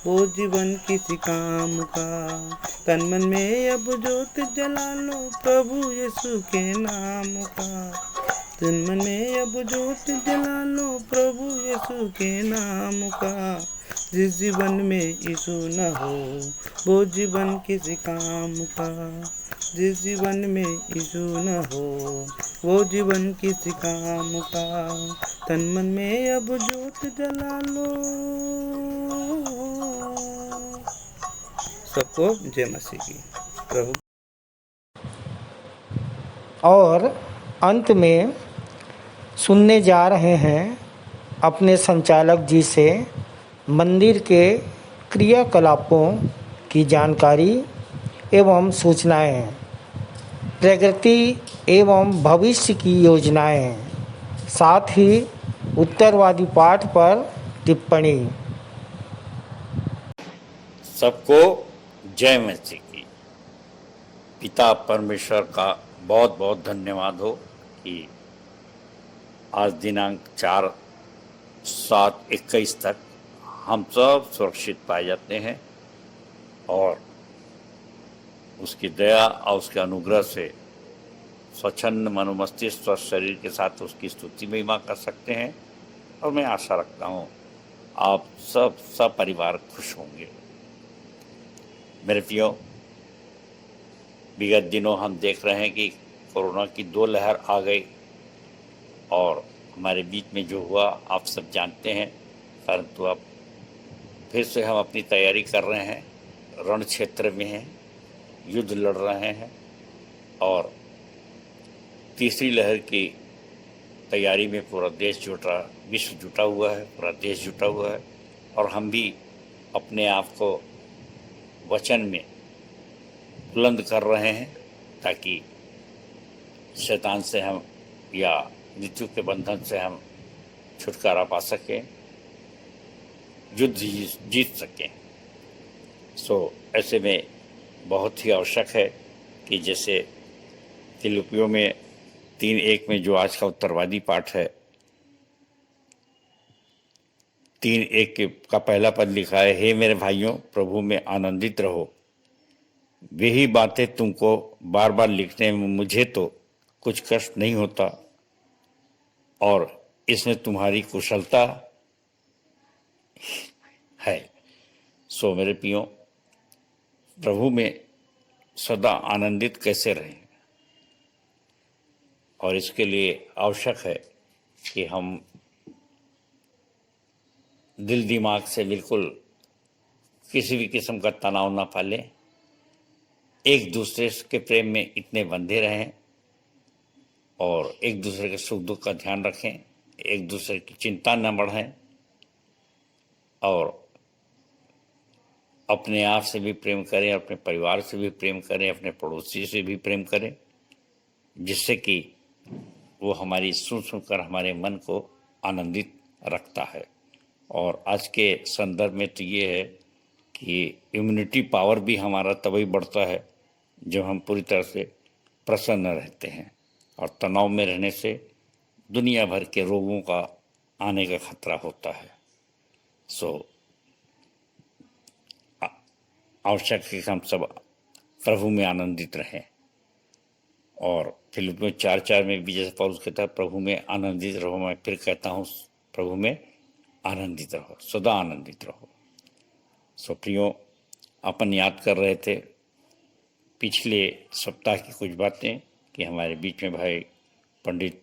वो जीवन किस काम का। तन मन में अब ज्योत जला लो, प्रभु यीशु के नाम का। तन मन में अब ज्योत जला लो, प्रभु यीशु के नाम का। जिस जीवन में यीशु न हो, वो जीवन किस काम का। जिस जीवन में यीशु न हो, वो जीवन किस काम का। तन मन में अब ज्योत जला लो। सबको जय मसीह की। प्रभु। और अंत में सुनने जा रहे हैं अपने संचालक जी से मंदिर के क्रियाकलापों की जानकारी एवं सूचनाएं, प्रगति एवं भविष्य की योजनाएं, साथ ही उत्तरवादी पाठ पर टिप्पणी। सबको जय मसीह की। पिता परमेश्वर का बहुत बहुत धन्यवाद हो कि आज दिनांक 4/7/21 तक हम सब सुरक्षित पाए जाते हैं और उसकी दया और उसके अनुग्रह से स्वच्छंद मनोमस्तिष्क स्वस्थ शरीर के साथ उसकी स्तुति महिमा कर सकते हैं। और मैं आशा रखता हूँ आप सब परिवार खुश होंगे। मेरे प्रियो, विगत दिनों हम देख रहे हैं कि कोरोना की 2 लहर आ गई और हमारे बीच में जो हुआ आप सब जानते हैं। परंतु अब फिर से हम अपनी तैयारी कर रहे हैं, रण क्षेत्र में हैं, युद्ध लड़ रहे हैं और तीसरी लहर की तैयारी में पूरा देश जुटा, विश्व जुटा हुआ है, पूरा देश जुटा हुआ है। और हम भी अपने आप को वचन में बुलंद कर रहे हैं ताकि शैतान से हम या मृत्यु के बंधन से हम छुटकारा पा सकें, युद्ध जीत सकें। ऐसे में बहुत ही आवश्यक है कि जैसे फिलिपियों में 3:1 में जो आज का उत्तरवादी पाठ है, 3:1 का पहला पद लिखा है, हे मेरे भाइयों प्रभु में आनंदित रहो। वही बातें तुमको बार बार लिखने में मुझे तो कुछ कष्ट नहीं होता और इसमें तुम्हारी कुशलता है। सो मेरे प्रियो, प्रभु में सदा आनंदित कैसे रहें, और इसके लिए आवश्यक है कि हम दिल दिमाग से बिल्कुल किसी भी किस्म का तनाव ना पालें, एक दूसरे के प्रेम में इतने बंधे रहें और एक दूसरे के सुख दुख का ध्यान रखें, एक दूसरे की चिंता न बढ़ाएं और अपने आप से भी प्रेम करें, अपने परिवार से भी प्रेम करें, अपने पड़ोसी से भी प्रेम करें, जिससे कि वो हमारी सुनकर हमारे मन को आनंदित रखता है। और आज के संदर्भ में तो ये है कि इम्यूनिटी पावर भी हमारा तभी बढ़ता है जब हम पूरी तरह से प्रसन्न रहते हैं, और तनाव में रहने से दुनिया भर के रोगों का आने का खतरा होता है। सो आवश्यक है कि हम सब प्रभु में आनंदित रहें। और फिलिपियों 4:4 में भी जैसे पौलुस कहता है, प्रभु में आनंदित रहो। मैं फिर कहता हूँ, प्रभु में आनंदित रहो, सदा आनंदित रहो। सो प्रियो, अपन याद कर रहे थे पिछले सप्ताह की कुछ बातें कि हमारे बीच में भाई पंडित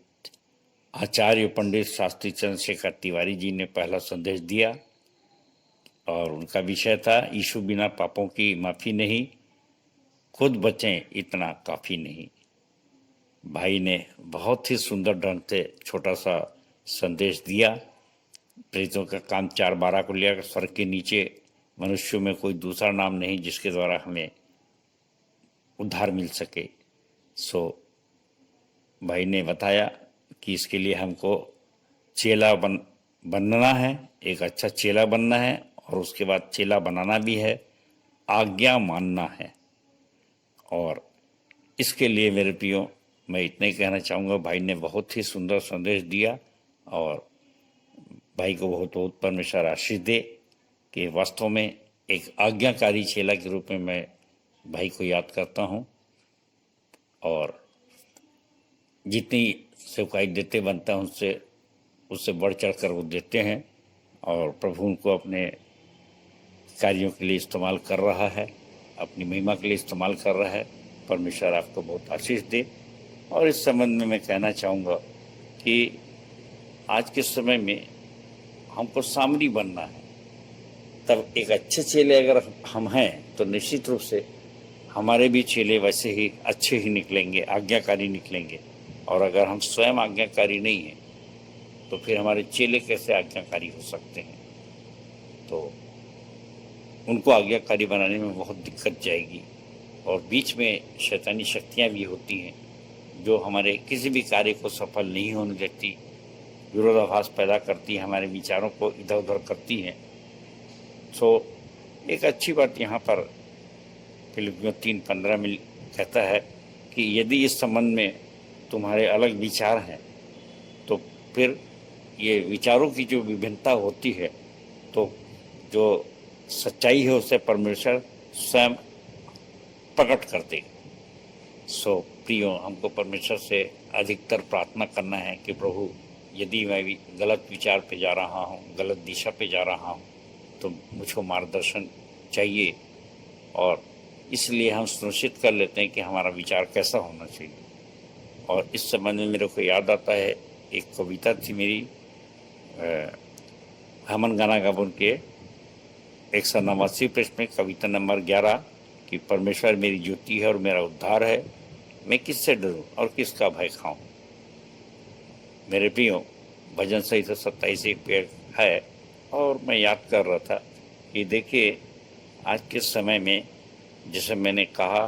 आचार्य पंडित शास्त्री चंद्रशेखर तिवारी जी ने पहला संदेश दिया और उनका विषय था, यीशु बिना पापों की माफ़ी नहीं, खुद बचें इतना काफ़ी नहीं। भाई ने बहुत ही सुंदर ढंग से छोटा सा संदेश दिया। प्रेरितों का काम 4:12 को लिया, स्वर्ग के नीचे मनुष्यों में कोई दूसरा नाम नहीं जिसके द्वारा हमें उद्धार मिल सके। सो भाई ने बताया कि इसके लिए हमको चेला बनना है, एक अच्छा चेला बनना है, और उसके बाद चेला बनाना भी है, आज्ञा मानना है। और इसके लिए मेरे प्रियो मैं इतना ही कहना चाहूँगा, भाई ने बहुत ही सुंदर संदेश दिया और भाई को बहुत बहुत परमेश्वर आशीष दे कि वास्तव में एक आज्ञाकारी चेला के रूप में मैं भाई को याद करता हूँ, और जितनी सेवकाई देते बनता है उससे बढ़ चढ़ कर वो देते हैं, और प्रभु उनको अपने कार्यों के लिए इस्तेमाल कर रहा है, अपनी महिमा के लिए इस्तेमाल कर रहा है। परमेश्वर आपको बहुत आशीष दे। और इस संबंध में मैं कहना चाहूँगा कि आज के समय में हमको सामरी बनना है। तब एक अच्छे चेले अगर हम हैं तो निश्चित रूप से हमारे भी चेले वैसे ही अच्छे ही निकलेंगे, आज्ञाकारी निकलेंगे। और अगर हम स्वयं आज्ञाकारी नहीं हैं तो फिर हमारे चेले कैसे आज्ञाकारी हो सकते हैं? तो उनको आज्ञाकारी बनाने में बहुत दिक्कत जाएगी, और बीच में शैतानी शक्तियाँ भी होती हैं जो हमारे किसी भी कार्य को सफल नहीं होने देती, विरोधाभास पैदा करती है, हमारे विचारों को इधर उधर करती हैं। सो एक अच्छी बात यहाँ पर फिलिपियों 3:15 में कहता है कि यदि इस संबंध में तुम्हारे अलग विचार हैं तो फिर ये विचारों की जो विभिन्नता होती है, तो जो सच्चाई है उसे परमेश्वर स्वयं प्रकट कर दे। सो प्रियो, हमको परमेश्वर से अधिकतर प्रार्थना करना है कि प्रभु, यदि मैं भी गलत विचार पे जा रहा हूँ, गलत दिशा पे जा रहा हूँ, तो मुझको मार्गदर्शन चाहिए। और इसलिए हम सुनिश्चित कर लेते हैं कि हमारा विचार कैसा होना चाहिए। और इस संबंध में मेरे को याद आता है, एक कविता थी मेरी हमन गाना गाबन के 189 पृष्ठ में, कविता नंबर 11 कि परमेश्वर मेरी ज्योति है और मेरा उद्धार है, मैं किससे डरूं और किसका भय खाऊं। मेरे प्रियो, भजन संहिता 27 एक पेड़ है, और मैं याद कर रहा था कि देखिए आज के समय में, जैसे मैंने कहा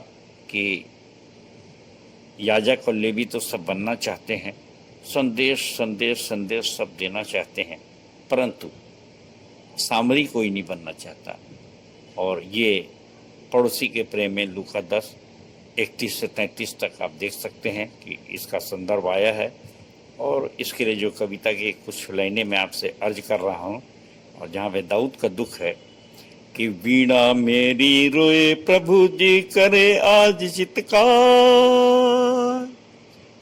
कि याजक और लेवी तो सब बनना चाहते हैं, संदेश संदेश संदेश सब देना चाहते हैं, परंतु सामरी कोई नहीं बनना चाहता। और ये पड़ोसी के प्रेम में लूका 10 31 से 33 तक आप देख सकते हैं कि इसका संदर्भ आया है। और इसके लिए जो कविता की कुछ लाइनें मैं आपसे अर्ज कर रहा हूँ, और जहाँ पे दाऊद का दुख है कि वीणा मेरी रोए प्रभु जी करे आज चित्कार,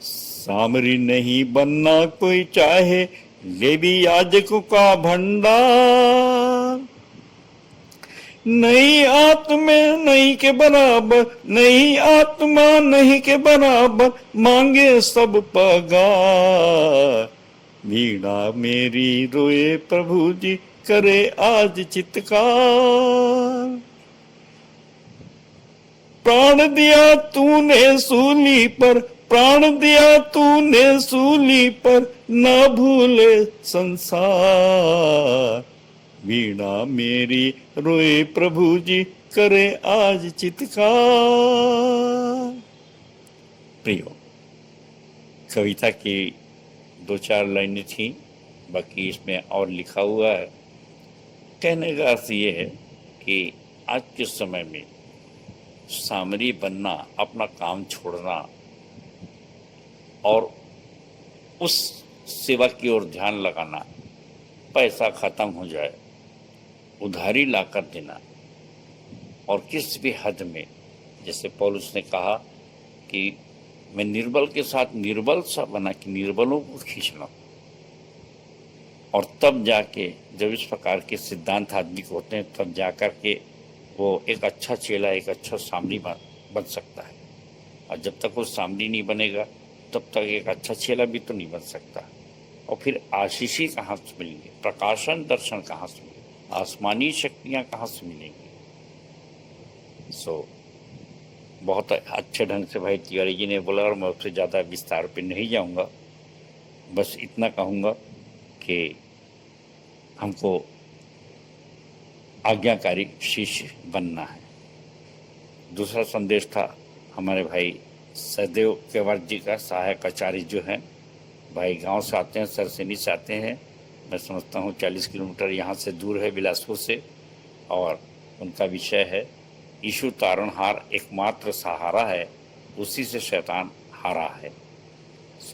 सामरी नहीं बनना कोई चाहे लेवी याजकों का भंडार, नहीं आत्मा नहीं के बराबर, नहीं आत्मा नहीं के बराबर, मांगे सब पगार, वीणा मेरी रोए प्रभु जी करे आज चित्कार, प्राण दिया तूने सूली पर, प्राण दिया तूने सूली पर, ना भूले संसार, वीणा मेरी रोए प्रभु जी करे आज चित्कार। प्रियो, कविता की 2-4 लाइनें थी, बाकी इसमें और लिखा हुआ है। कहने का अर्थ ये है कि आज के समय में सामरी बनना, अपना काम छोड़ना और उस सेवा की ओर ध्यान लगाना, पैसा खत्म हो जाए, उधारी लाकर देना, और किसी भी हद में, जैसे पौलुस ने कहा कि मैं निर्बल के साथ निर्बल सा बना कि निर्बलों को खींचना, और तब जाके जब इस प्रकार के सिद्धांत आदमी को होते हैं, तब जाकर के वो एक अच्छा चेला, एक अच्छा सामरी बन सकता है। और जब तक वो सामरी नहीं बनेगा तब तक एक अच्छा चेला भी तो नहीं बन सकता। और फिर आशीषी कहाँ से मिलेंगे, प्रकाशन दर्शन कहाँ से मिलेंगे, आसमानी शक्तियाँ कहाँ से मिलेंगी। बहुत अच्छे ढंग से भाई तिवारी जी ने बोला, और मैं उससे ज़्यादा विस्तार पे नहीं जाऊँगा। बस इतना कहूँगा कि हमको आज्ञाकारी शिष्य बनना है। दूसरा संदेश था हमारे भाई सहदेव केवट जी का, सहायक आचार्य जो हैं, भाई गांव से आते हैं, सरसेनी से आते हैं। मैं समझता हूँ 40 किलोमीटर यहाँ से दूर है, बिलासपुर से। और उनका विषय है यीशु तारणहार एकमात्र सहारा है, उसी से शैतान हारा है।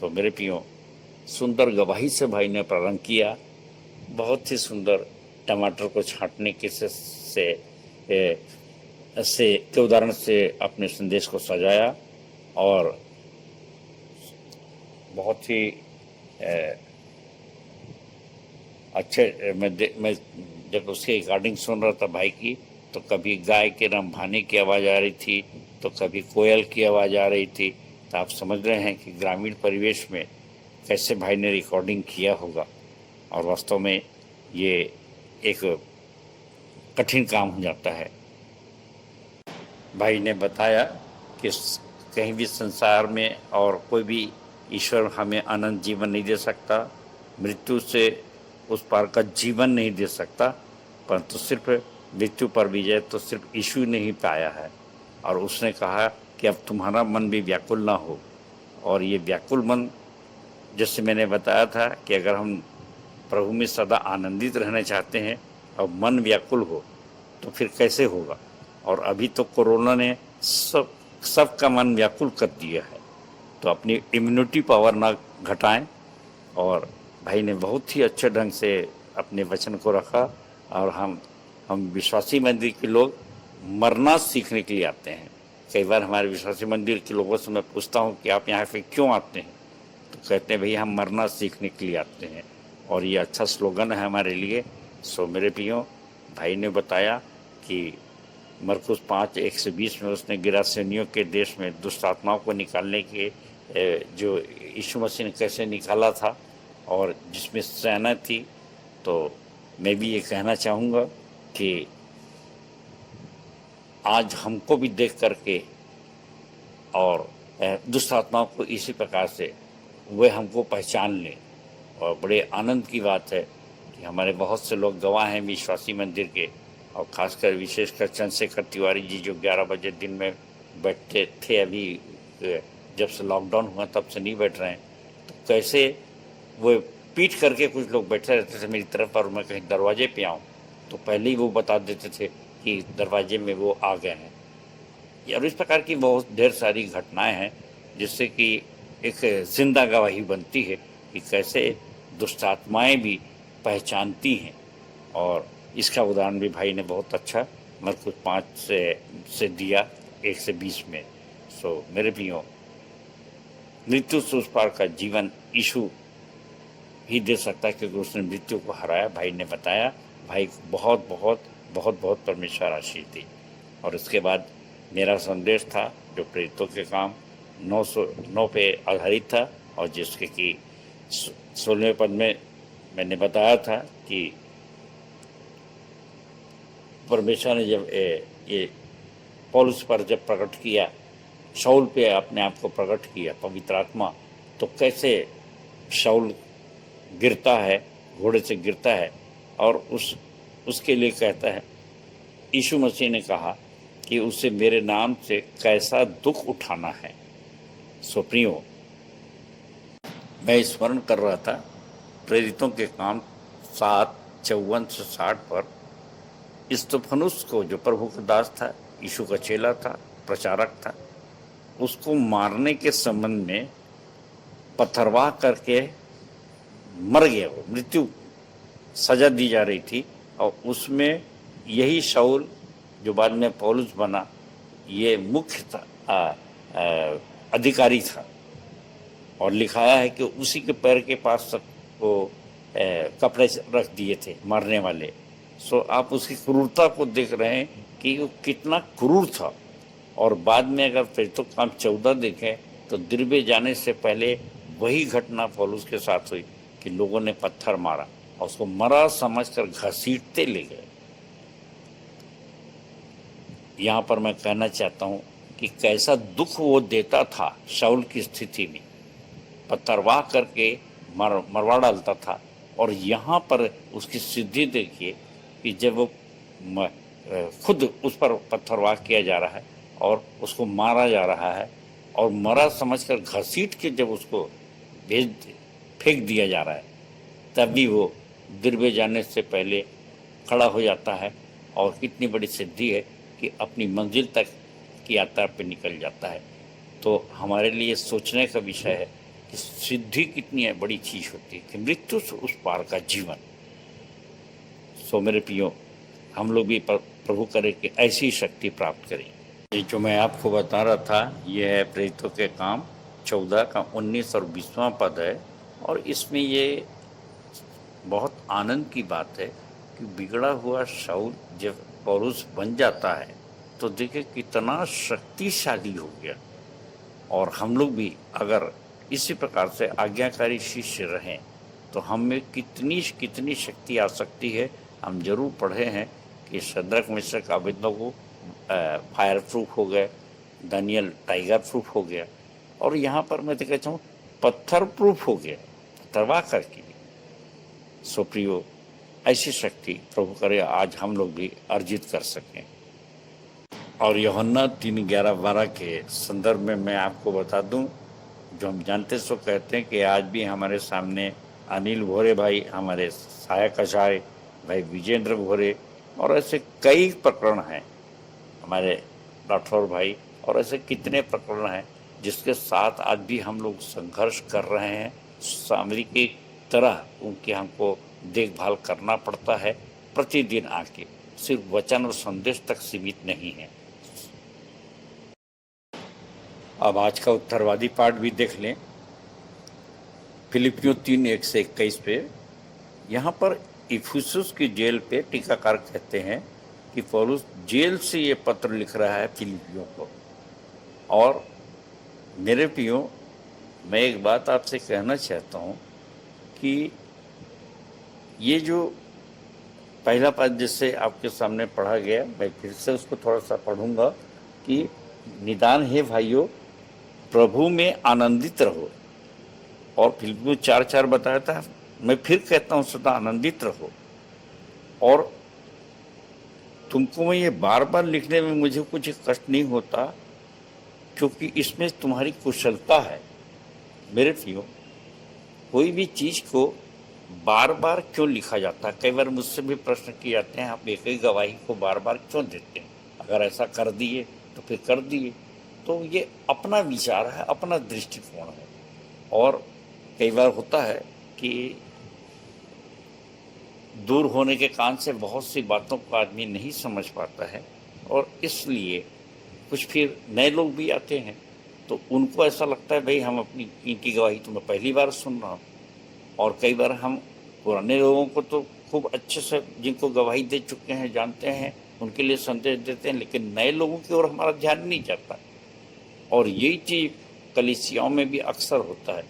मेरे प्रियो, सुंदर गवाही से भाई ने प्रारंभ किया, बहुत ही सुंदर टमाटर को छांटने के के उदाहरण से अपने संदेश को सजाया, और बहुत ही अच्छे। मैं जब उसके रिकॉर्डिंग सुन रहा था भाई की, तो कभी गाय के रंभाने की आवाज़ आ रही थी, तो कभी कोयल की आवाज़ आ रही थी। तो आप समझ रहे हैं कि ग्रामीण परिवेश में कैसे भाई ने रिकॉर्डिंग किया होगा। और वास्तव में ये एक कठिन काम हो जाता है। भाई ने बताया कि कहीं भी संसार में और कोई भी ईश्वर हमें अनंत जीवन नहीं दे सकता, मृत्यु से उस पार का जीवन नहीं दे सकता, परंतु सिर्फ मृत्यु पर विजय तो सिर्फ यीशु ने ही पाया है। और उसने कहा कि अब तुम्हारा मन भी व्याकुल ना हो। और ये व्याकुल मन, जैसे मैंने बताया था कि अगर हम प्रभु में सदा आनंदित रहना चाहते हैं और मन व्याकुल हो तो फिर कैसे होगा। और अभी तो कोरोना ने सबका मन व्याकुल कर दिया है। तो अपनी इम्यूनिटी पावर ना घटाएं। और भाई ने बहुत ही अच्छे ढंग से अपने वचन को रखा। और हम विश्वासी मंदिर के लोग मरना सीखने के लिए आते हैं। कई बार हमारे विश्वासी मंदिर के लोगों से मैं पूछता हूँ कि आप यहाँ पे क्यों आते हैं, तो कहते हैं भैया हम मरना सीखने के लिए आते हैं। और ये अच्छा स्लोगन है हमारे लिए। मेरे प्रियो, भाई ने बताया कि मरकुस 5:1-20 में उसने गिरासेनियों के देश में दुष्ट आत्माओं को निकालने के जो यीशु मसीह ने कैसे निकाला था और जिसमें सेना थी। तो मैं भी ये कहना चाहूँगा कि आज हमको भी देख करके और दुष्ट आत्माओं को इसी प्रकार से वे हमको पहचान लें। और बड़े आनंद की बात है कि हमारे बहुत से लोग गवाह हैं विश्वासी मंदिर के, और ख़ासकर विशेषकर चंद्रशेखर तिवारी जी जो 11 बजे दिन में बैठते थे, अभी जब से लॉकडाउन हुआ तब से नहीं बैठ रहे हैं। तो कैसे वो पीट करके कुछ लोग बैठे रहते थे मेरी तरफ, और मैं कहीं दरवाजे पे आऊँ तो पहले ही वो बता देते थे कि दरवाजे में वो आ गए हैं। और इस प्रकार की बहुत ढेर सारी घटनाएं हैं जिससे कि एक जिंदा गवाही बनती है कि कैसे दुष्ट आत्माएं भी पहचानती हैं। और इसका उदाहरण भी भाई ने बहुत अच्छा मरकुस 5 से दिया 1 से 20 में। सो मेरे प्रियो, मृत्यु से उस पार का जीवन यीशु ही दे सकता है, क्योंकि उसने मृत्यु को हराया। भाई ने बताया, भाई को बहुत बहुत बहुत बहुत परमेश्वर आशीष दी। और उसके बाद मेरा संदेश था जो प्रेरितों के काम 9 पे आधारित था, और जिसके कि 16वें पद में मैंने बताया था कि परमेश्वर ने जब ये पौलुस पर जब प्रकट किया, शाऊल पे अपने आप को प्रकट किया पवित्र आत्मा, तो कैसे शाऊल गिरता है, घोड़े से गिरता है, और उसके लिए कहता है, यीशु मसीह ने कहा कि उसे मेरे नाम से कैसा दुख उठाना है। सो प्रियो, मैं स्मरण कर रहा था प्रेरितों के काम 7:54 से 60 पर स्तफनुस को, जो प्रभु का दास था, यीशु का चेला था, प्रचारक था, उसको मारने के संबंध में पथरवाह करके मर गया। वो मृत्यु सजा दी जा रही थी, और उसमें यही शाऊल जो बाद में पौलुस बना, ये मुख्य अधिकारी था। और लिखाया है कि उसी के पैर के पास वो कपड़े रख दिए थे मारने वाले। सो आप उसकी क्रूरता को देख रहे हैं कि वो कितना क्रूर था। और बाद में अगर प्रेरितों का काम 14 देखें तो दिरबे जाने से पहले वही घटना पौलुस के साथ हुई कि लोगों ने पत्थर मारा और उसको मरा समझकर घसीटते ले गए। यहाँ पर मैं कहना चाहता हूँ कि कैसा दुख वो देता था शाऊल की स्थिति में, पत्थरवाह करके मरवा डालता था। और यहाँ पर उसकी सिद्धि देखिए कि जब वो खुद उस पर पत्थरवाह किया जा रहा है और उसको मारा जा रहा है, और मरा समझकर घसीट के जब उसको फेंक दिया जा रहा है, तभी वो दिरबे जाने से पहले खड़ा हो जाता है। और कितनी बड़ी सिद्धि है कि अपनी मंजिल तक की यात्रा पर निकल जाता है। तो हमारे लिए सोचने का विषय है कि सिद्धि कितनी बड़ी चीज़ होती है, कि मृत्यु से उस पार का जीवन। सो मेरे प्रियो, हम लोग भी प्रभु करे कि ऐसी शक्ति प्राप्त करें। ये जो मैं आपको बता रहा था, ये है प्रेरितों के काम 14 का 19 और 20वां पद है। और इसमें ये बहुत आनंद की बात है कि बिगड़ा हुआ शाऊल जब पौलुस बन जाता है तो देखिए कितना शक्तिशाली हो गया। और हम लोग भी अगर इसी प्रकार से आज्ञाकारी शिष्य रहें तो हम में कितनी शक्ति आ सकती है। हम जरूर पढ़े हैं कि शद्रक मिशक अबेदनगो फायर प्रूफ हो गए, दानियल टाइगर प्रूफ हो गया, और यहाँ पर मैं तो कहता हूँ पत्थर प्रूफ हो गया, पत्थरवाह करके। सो प्रियो, ऐसी शक्ति प्रभु करे आज हम लोग भी अर्जित कर सकें। और यूहन्ना 3:11-12 के संदर्भ में मैं आपको बता दूं, जो हम जानते सो कहते हैं कि आज भी हमारे सामने अनिल भोरे भाई, हमारे सहायक आचार्य भाई विजेंद्र भोरे, और ऐसे कई प्रकरण हैं, हमारे राठौर भाई, और ऐसे कितने प्रकरण हैं जिसके साथ आज भी हम लोग संघर्ष कर रहे हैं। सामरी की तरह उनकी हमको देखभाल करना पड़ता है प्रतिदिन आके, सिर्फ वचन और संदेश तक सीमित नहीं है। अब आज का उत्तरवादी पाठ भी देख लें, फिलिपियों 3:1 से 21 पे। यहाँ पर इफिसुस की जेल पे टीकाकार कहते हैं कि पौलुस जेल से ये पत्र लिख रहा है फिलिपियों को। और मेरे प्रियो, मैं एक बात आपसे कहना चाहता हूँ कि ये जो पहला पद जिससे आपके सामने पढ़ा गया, मैं फिर से उसको थोड़ा सा पढ़ूंगा कि निदान है भाइयों, प्रभु में आनंदित रहो। और फिलिपियों 4:4 बताया था, मैं फिर कहता हूँ सदा आनंदित रहो। और तुमको मैं ये बार बार लिखने में मुझे कुछ कष्ट नहीं होता, क्योंकि इसमें तुम्हारी कुशलता है। मेरे प्रियो, कोई भी चीज़ को बार बार क्यों लिखा जाता है? कई बार मुझसे भी प्रश्न किए जाते हैं, आप एक ही गवाही को बार बार क्यों देते हैं? अगर ऐसा कर दिए तो फिर कर दिए। तो ये अपना विचार है, अपना दृष्टिकोण है। और कई बार होता है कि दूर होने के कारण से बहुत सी बातों को आदमी नहीं समझ पाता है, और इसलिए कुछ फिर नए लोग भी आते हैं तो उनको ऐसा लगता है भाई हम अपनी इनकी गवाही तो मैं पहली बार सुन रहा हूँ। और कई बार हम पुराने लोगों को तो खूब अच्छे से जिनको गवाही दे चुके हैं, जानते हैं, उनके लिए संदेश देते हैं, लेकिन नए लोगों की ओर हमारा ध्यान नहीं जाता। और यही चीज़ कलीसियाओं में भी अक्सर होता है।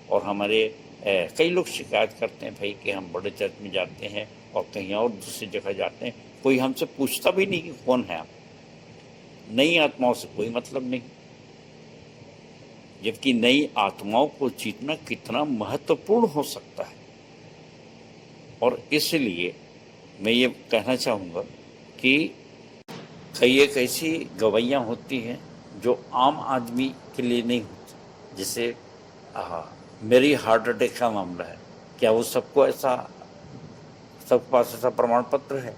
और हमारे कई लोग शिकायत करते हैं भाई कि हम बड़े चर्च में जाते हैं और कहीं और दूसरी जगह जाते हैं, कोई हमसे पूछता भी नहीं कि कौन है आप। नई आत्माओं से कोई मतलब नहीं, जबकि नई आत्माओं को जीतना कितना महत्वपूर्ण हो सकता है। और इसलिए मैं ये कहना चाहूँगा कि कई एक ऐसी गवाहियाँ होती हैं जो आम आदमी के लिए नहीं होती। जैसे मेरी हार्ट अटैक का मामला है, क्या वो सबको ऐसा, सबके पास ऐसा प्रमाण पत्र है?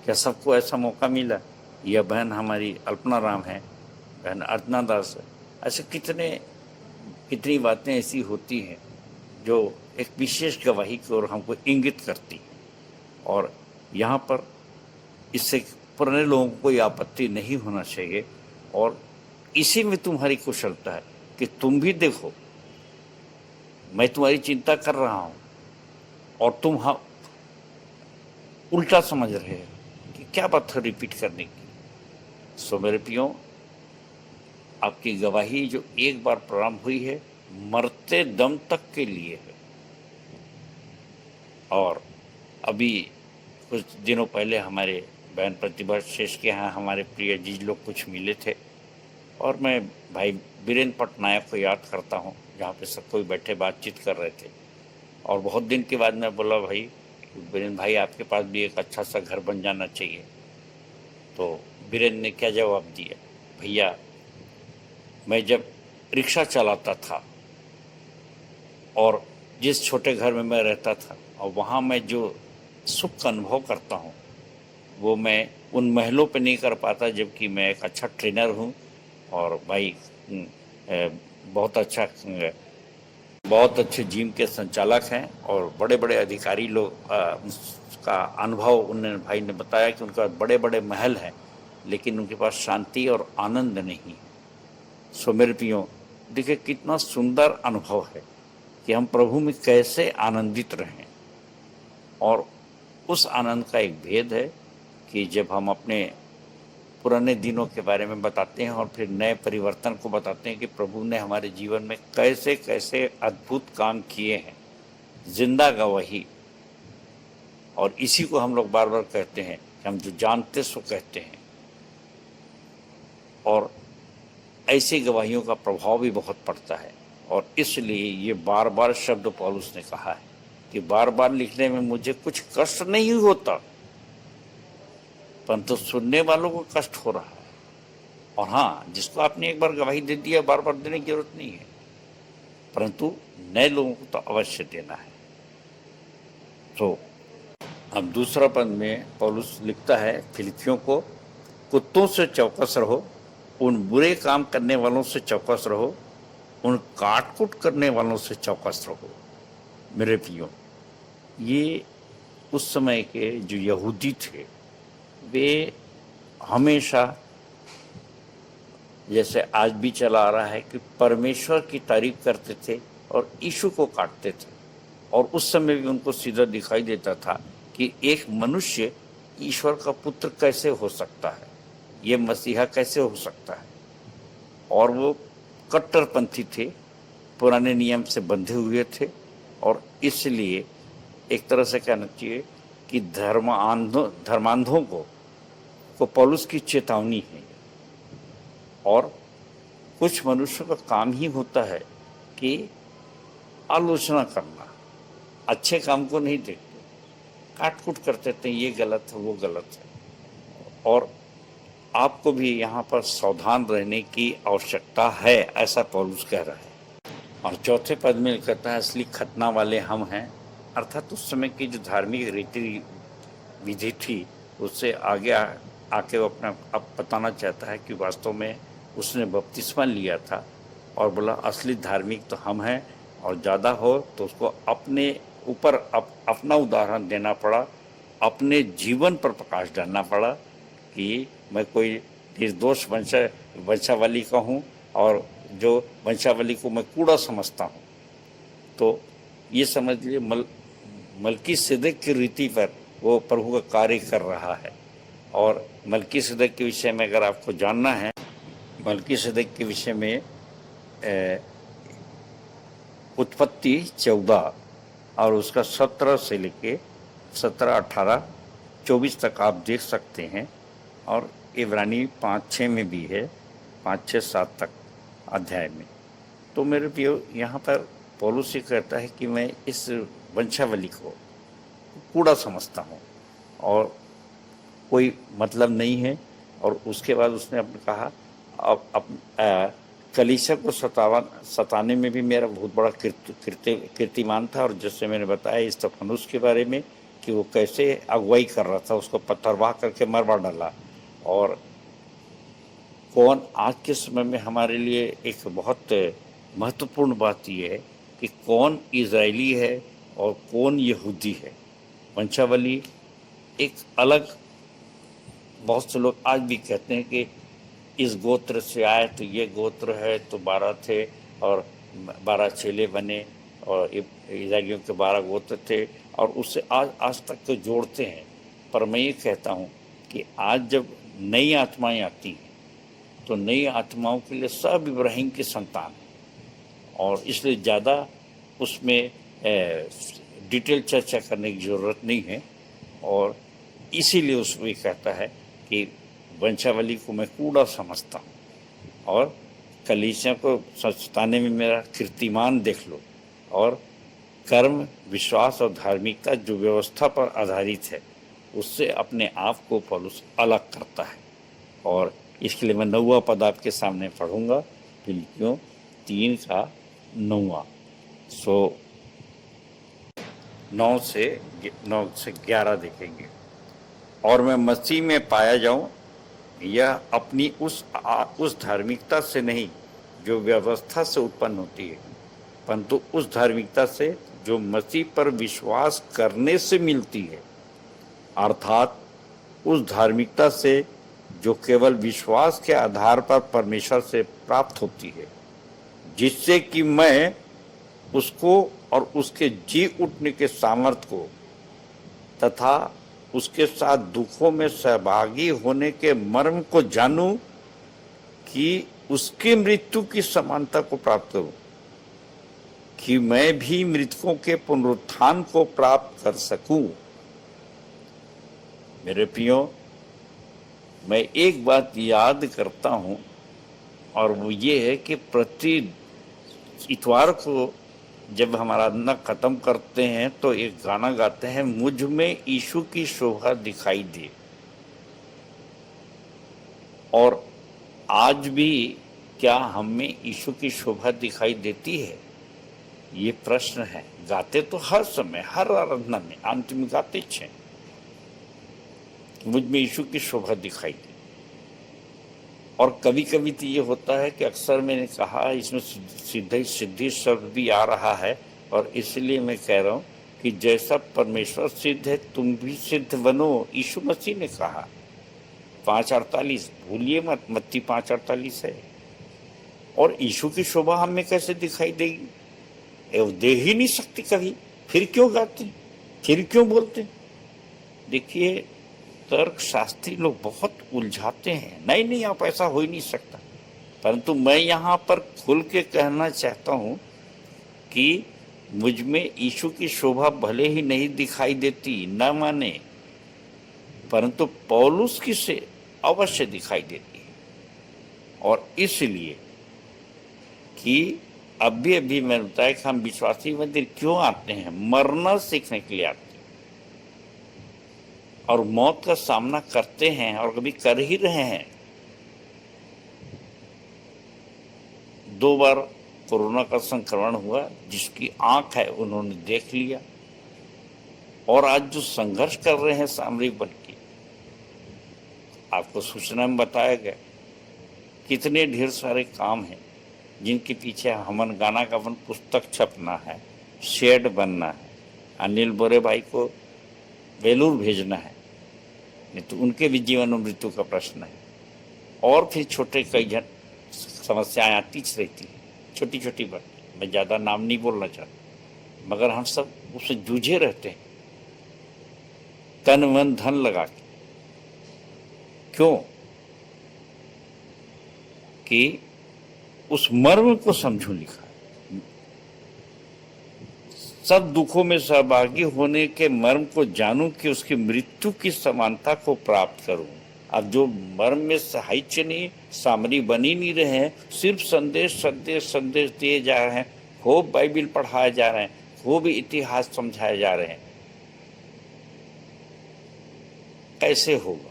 क्या सबको ऐसा मौका मिला? यह बहन हमारी अल्पना राम है, बहन अर्चना दास है। ऐसे कितनी बातें ऐसी होती हैं जो एक विशेष गवाही की ओर हमको इंगित करती है। और यहाँ पर इससे पुराने लोगों को कोई आपत्ति नहीं होना चाहिए। और इसी में तुम्हारी कुशलता है कि तुम भी देखो, मैं तुम्हारी चिंता कर रहा हूँ और तुम उल्टा समझ रहे हो कि क्या बात है रिपीट करने की। सो मेरे प्रियो, आपकी गवाही जो एक बार प्रारंभ हुई है, मरते दम तक के लिए है। और अभी कुछ दिनों पहले हमारे बहन प्रतिभा शेष के यहाँ हमारे प्रिय जीज लोग कुछ मिले थे, और मैं भाई बीरेन्द्र पटनायक को याद करता हूँ, जहाँ पे सब कोई बैठे बातचीत कर रहे थे। और बहुत दिन के बाद मैं बोला, भाई बीरेन्द्र भाई, आपके पास भी एक अच्छा सा घर बन जाना चाहिए। तो बीरेन्द्र ने क्या जवाब दिया, भैया मैं जब रिक्शा चलाता था और जिस छोटे घर में मैं रहता था, और वहाँ मैं जो सुख का अनुभव करता हूँ वो मैं उन महलों पे नहीं कर पाता, जबकि मैं एक अच्छा ट्रेनर हूँ और भाई बहुत अच्छे जिम के संचालक हैं और बड़े बड़े अधिकारी लोग का अनुभव उन्होंने भाई ने बताया कि उनका बड़े बड़े महल हैं, लेकिन उनके पास शांति और आनंद नहीं। सो मेरे प्रियो, देखिए कितना सुंदर अनुभव है कि हम प्रभु में कैसे आनंदित रहें। और उस आनंद का एक भेद है कि जब हम अपने पुराने दिनों के बारे में बताते हैं और फिर नए परिवर्तन को बताते हैं कि प्रभु ने हमारे जीवन में कैसे कैसे अद्भुत काम किए हैं, जिंदा गवाही। और इसी को हम लोग बार बार कहते हैं कि हम जो जानते सो कहते हैं। और ऐसी गवाहियों का प्रभाव भी बहुत पड़ता है। और इसलिए ये बार बार शब्द पौलुस ने कहा है कि बार बार लिखने में मुझे कुछ कष्ट नहीं होता, परंतु सुनने वालों को कष्ट हो रहा है। और हाँ, जिसको आपने एक बार गवाही दे दिया, बार बार देने की जरूरत नहीं है, परंतु नए लोगों को तो अवश्य देना है। तो अब दूसरा पद में पौलुस लिखता है फिलिपियों को, कुत्तों से चौकस रहो, उन बुरे काम करने वालों से चौकस रहो, उन काट-कूट करने वालों से चौकस रहो। मेरे प्रियो, ये उस समय के जो यहूदी थे, वे हमेशा, जैसे आज भी चला आ रहा है, कि परमेश्वर की तारीफ करते थे और यीशु को काटते थे। और उस समय भी उनको सीधा दिखाई देता था कि एक मनुष्य ईश्वर का पुत्र कैसे हो सकता है, ये मसीहा कैसे हो सकता है। और वो कट्टरपंथी थे, पुराने नियम से बंधे हुए थे। और इसलिए एक तरह से कहना चाहिए कि धर्मांधों को पौलुस की चेतावनी है। और कुछ मनुष्यों का काम ही होता है कि आलोचना करना, अच्छे काम को नहीं देखते, काट-कूट करते थे, ये गलत है, वो गलत है। और आपको भी यहाँ पर सावधान रहने की आवश्यकता है, ऐसा पौलुस कह रहा है। और चौथे पद में कहता है, असली खतना वाले हम हैं। अर्थात उस समय की जो धार्मिक रीति विधि थी उससे आगे आके वो अपना अब बताना चाहता है कि वास्तव में उसने बपतिस्मा लिया था और बोला असली धार्मिक तो हम हैं, और ज़्यादा हो तो उसको अपने ऊपर अपना उदाहरण देना पड़ा, अपने जीवन पर प्रकाश डालना पड़ा कि मैं कोई निर्दोष वंशावली का हूँ और जो वंशावली को मैं कूड़ा समझता हूँ। तो ये समझ लिए मलकीसेदेक की रीति पर वो प्रभु का कार्य कर रहा है। और मलकीसेदेक के विषय में अगर आपको जानना है, मलकीसेदेक के विषय में उत्पत्ति 14 और उसका 17 से लेके 17, 18, 24 तक आप देख सकते हैं, और इब्रानी 5-6 में भी है, 5, 6, 7 तक अध्याय में। तो मेरे प्रियो, यहाँ पर पौलुस ये कहता है कि मैं इस वंशावली को कूड़ा समझता हूँ और कोई मतलब नहीं है। और उसके बाद उसने अपने कहा अब कलीसिया को सताने में भी मेरा बहुत बड़ा कीर्तिमान था। और जैसे मैंने बताया स्तिफनुस के बारे में कि वो कैसे अगुवाई कर रहा था, उसको पत्थरवाह करके मरवा डाला। और कौन आज के समय में हमारे लिए एक बहुत महत्वपूर्ण बात यह है कि कौन इजरायली है और कौन यहूदी है। वंशावली एक अलग, बहुत से लोग आज भी कहते हैं कि इस गोत्र से आए तो ये गोत्र है, तो 12 थे और 12 चेले बने और इजराइलियों के 12 गोत्र थे, और उससे आज तक तो जोड़ते हैं। पर मैं ये कहता हूँ कि आज जब नई आत्माएं आती हैं तो नई आत्माओं के लिए सब इब्राहिम की संतान है, और इसलिए ज़्यादा उसमें डिटेल चर्चा करने की ज़रूरत नहीं है। और इसीलिए उसमें कहता है कि वंशावली को मैं कूड़ा समझता हूँ और कलीसिया को सताने में मेरा कीर्तिमान देख लो। और कर्म, विश्वास और धार्मिकता जो व्यवस्था पर आधारित है, उससे अपने आप को पौलुस अलग करता है। और इसके लिए मैं 9वां पद आपके सामने पढ़ूंगा, फिलिप्पियों 3 का 9वां। 9 से 11 देखेंगे। और मैं मसीह में पाया जाऊं, यह अपनी उस धार्मिकता से नहीं जो व्यवस्था से उत्पन्न होती है, परंतु उस धार्मिकता से जो मसीह पर विश्वास करने से मिलती है, अर्थात उस धार्मिकता से जो केवल विश्वास के आधार पर परमेश्वर से प्राप्त होती है, जिससे कि मैं उसको और उसके जी उठने के सामर्थ्य को तथा उसके साथ दुखों में सहभागी होने के मर्म को जानूं, कि उसकी मृत्यु की समानता को प्राप्त करूं, कि मैं भी मृतकों के पुनरुत्थान को प्राप्त कर सकूं। मेरे प्रियो, मैं एक बात याद करता हूं, और वो ये है कि प्रति इतवार को जब हम आराधना खत्म करते हैं तो एक गाना गाते हैं, मुझ में यीशु की शोभा दिखाई दे। और आज भी क्या हम में यीशु की शोभा दिखाई देती है? ये प्रश्न है। गाते तो हर समय, हर आराधना में अंत में गाते हैं, मुझ में यीशु की शोभा दिखाई दे। और कभी कभी तो ये होता है कि अक्सर मैंने कहा, इसमें सिद्धि शब्द भी आ रहा है, और इसलिए मैं कह रहा हूँ कि जैसा परमेश्वर सिद्ध है तुम भी सिद्ध बनो। यीशु मसीह ने कहा 5:48, भूलिए मत, मत्ती 5:48 है। और यीशु की शोभा हम में कैसे दिखाई देगी? दे ही नहीं सकती कभी। फिर क्यों गाते, फिर क्यों बोलते? देखिए, तर्क शास्त्री लोग बहुत उलझाते हैं, नहीं आप ऐसा हो ही नहीं सकता। परंतु मैं यहाँ पर खुल के कहना चाहता हूँ कि मुझ में यीशु की शोभा भले ही नहीं दिखाई देती, न माने, परंतु पौलुस की से अवश्य दिखाई देती है। और इसलिए कि अभी मैंने बताया कि हम विश्वासी मंदिर क्यों आते हैं? मरना सीखने के लिए आते हैं, और मौत का सामना करते हैं, और कभी कर ही रहे हैं। 2 बार कोरोना का संक्रमण हुआ, जिसकी आंख है उन्होंने देख लिया। और आज जो संघर्ष कर रहे हैं सामरिक बल की, आपको सूचना में बताया गया कितने ढेर सारे काम हैं जिनके पीछे हमन गाना का अपन पुस्तक छपना है, शेड बनना है, अनिल बोरे भाई को वेलूर भेजना है, नहीं तो उनके भी जीवन और मृत्यु का प्रश्न है। और फिर छोटे कई जन समस्याएं आती रहती है, छोटी छोटी बात। मैं ज़्यादा नाम नहीं बोलना चाहता, मगर हम सब उससे जूझे रहते हैं तन मन धन लगा के। क्यों? कि उस मर्म को समझूं लिखा है। सब दुखों में सहभागी होने के मर्म को जानूं कि उसकी मृत्यु की समानता को प्राप्त करूं। अब जो मर्म में साहित्य नहीं, सामरी बनी नहीं रहे हैं, सिर्फ संदेश संदेश संदेश दिए जा रहे हैं, खूब बाइबिल पढ़ाए जा रहे हैं, खूब इतिहास समझाए जा रहे हैं, कैसे होगा?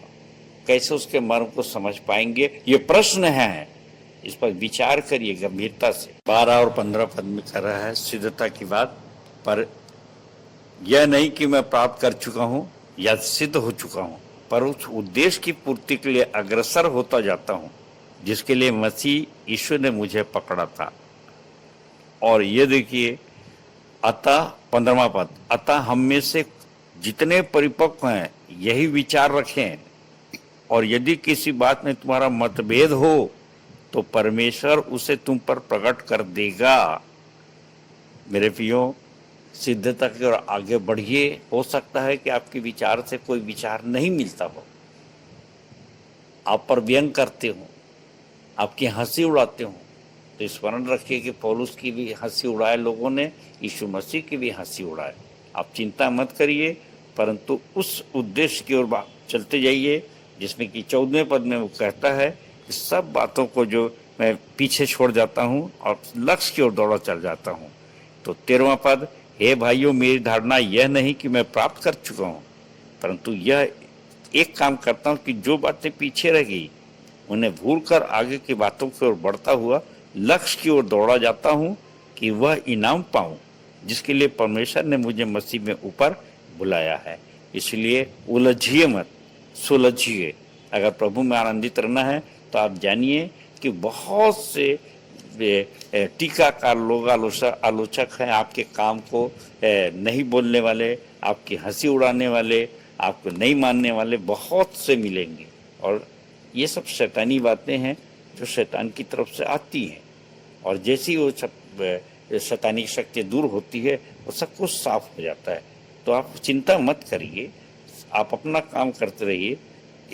कैसे उसके मर्म को समझ पाएंगे? ये प्रश्न है, इस पर विचार करिए गंभीरता से। 12 और 15 पद में कर रहा है सिद्धता की बात, पर यह नहीं कि मैं प्राप्त कर चुका हूं या सिद्ध हो चुका हूं, पर उस उद्देश्य की पूर्ति के लिए अग्रसर होता जाता हूं जिसके लिए मसीह ईश्वर ने मुझे पकड़ा था। और ये देखिए, अतः 15वां पद, अतः हम में से जितने परिपक्व हैं यही विचार रखें, और यदि किसी बात में तुम्हारा मतभेद हो तो परमेश्वर उसे तुम पर प्रकट कर देगा। मेरे प्रियो, सिद्धता की ओर आगे बढ़िए। हो सकता है कि आपके विचार से कोई विचार नहीं मिलता हो, आप पर व्यंग करते हो, आपकी हंसी उड़ाते हो, तो स्मरण रखिए कि पौलुस की भी हंसी उड़ाए लोगों ने, यीशु मसीह की भी हंसी उड़ाए। आप चिंता मत करिए, परंतु उस उद्देश्य की ओर चलते जाइए जिसमें कि 14वें पद में वो कहता है कि सब बातों को जो मैं पीछे छोड़ जाता हूँ और लक्ष्य की ओर दौड़ा चल जाता हूँ। तो 13वां पद, हे भाइयों, मेरी धारणा यह नहीं कि मैं प्राप्त कर चुका हूँ, परंतु यह एक काम करता हूँ कि जो बातें पीछे रह गई उन्हें भूलकर आगे की बातों की ओर बढ़ता हुआ लक्ष्य की ओर दौड़ा जाता हूँ कि वह इनाम पाऊँ जिसके लिए परमेश्वर ने मुझे मसीह में ऊपर बुलाया है। इसलिए उलझिए मत, सुलझिए। अगर प्रभु में आनंदित रहना है तो आप जानिए कि बहुत से टीकाकार लोग, आलोचक हैं, आपके काम को नहीं बोलने वाले, आपकी हंसी उड़ाने वाले, आपको नहीं मानने वाले बहुत से मिलेंगे। और ये सब शैतानी बातें हैं जो शैतान की तरफ से आती हैं, और जैसी वो शैतानी शक्ति दूर होती है वो सब कुछ साफ हो जाता है। तो आप चिंता मत करिए, आप अपना काम करते रहिए।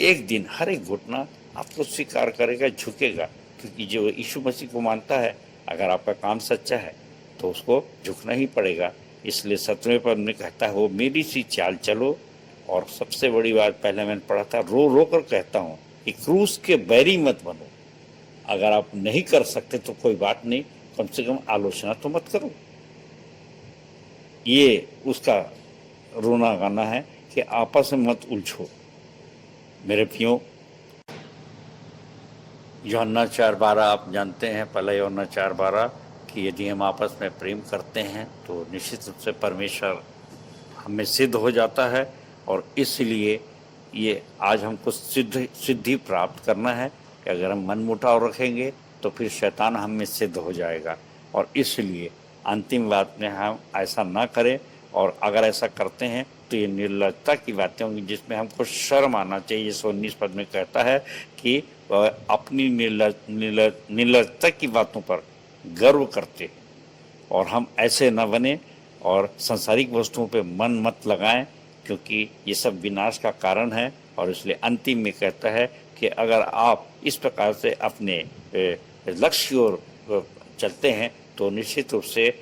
एक दिन हर एक घुटना आपको स्वीकार करेगा, झुकेगा, क्योंकि जो यीशु मसीह को मानता है, अगर आपका काम सच्चा है तो उसको झुकना ही पड़ेगा। इसलिए 17वें पद में कहता है, वो मेरी सी चाल चलो। और सबसे बड़ी बात पहले मैंने पढ़ा था, रो रो कर कहता हूँ कि क्रूस के बैरी मत बनो। अगर आप नहीं कर सकते तो कोई बात नहीं, कम से कम आलोचना तो मत करो। ये उसका रोना गाना है कि आपस में मत उलझो। मेरे प्रियो, यूहन्ना 4:12 आप जानते हैं, पहला यूहन्ना 4:12 कि यदि हम आपस में प्रेम करते हैं तो निश्चित रूप से परमेश्वर हमें सिद्ध हो जाता है। और इसलिए ये आज हमको सिद्धि प्राप्त करना है कि अगर हम मन मुटाव रखेंगे तो फिर शैतान हम में सिद्ध हो जाएगा। और इसलिए अंतिम बात में हम ऐसा ना करें, और अगर ऐसा करते हैं तो ये निर्लजता की बातें होंगी जिसमें हमको शर्म आना चाहिए। 19 पद में कहता है कि वह अपनी निर्लजता की बातों पर गर्व करते हैं, और हम ऐसे न बने और सांसारिक वस्तुओं पे मन मत लगाएं, क्योंकि ये सब विनाश का कारण है। और इसलिए अंतिम में कहता है कि अगर आप इस प्रकार से अपने लक्ष्य की ओर चलते हैं तो निश्चित रूप से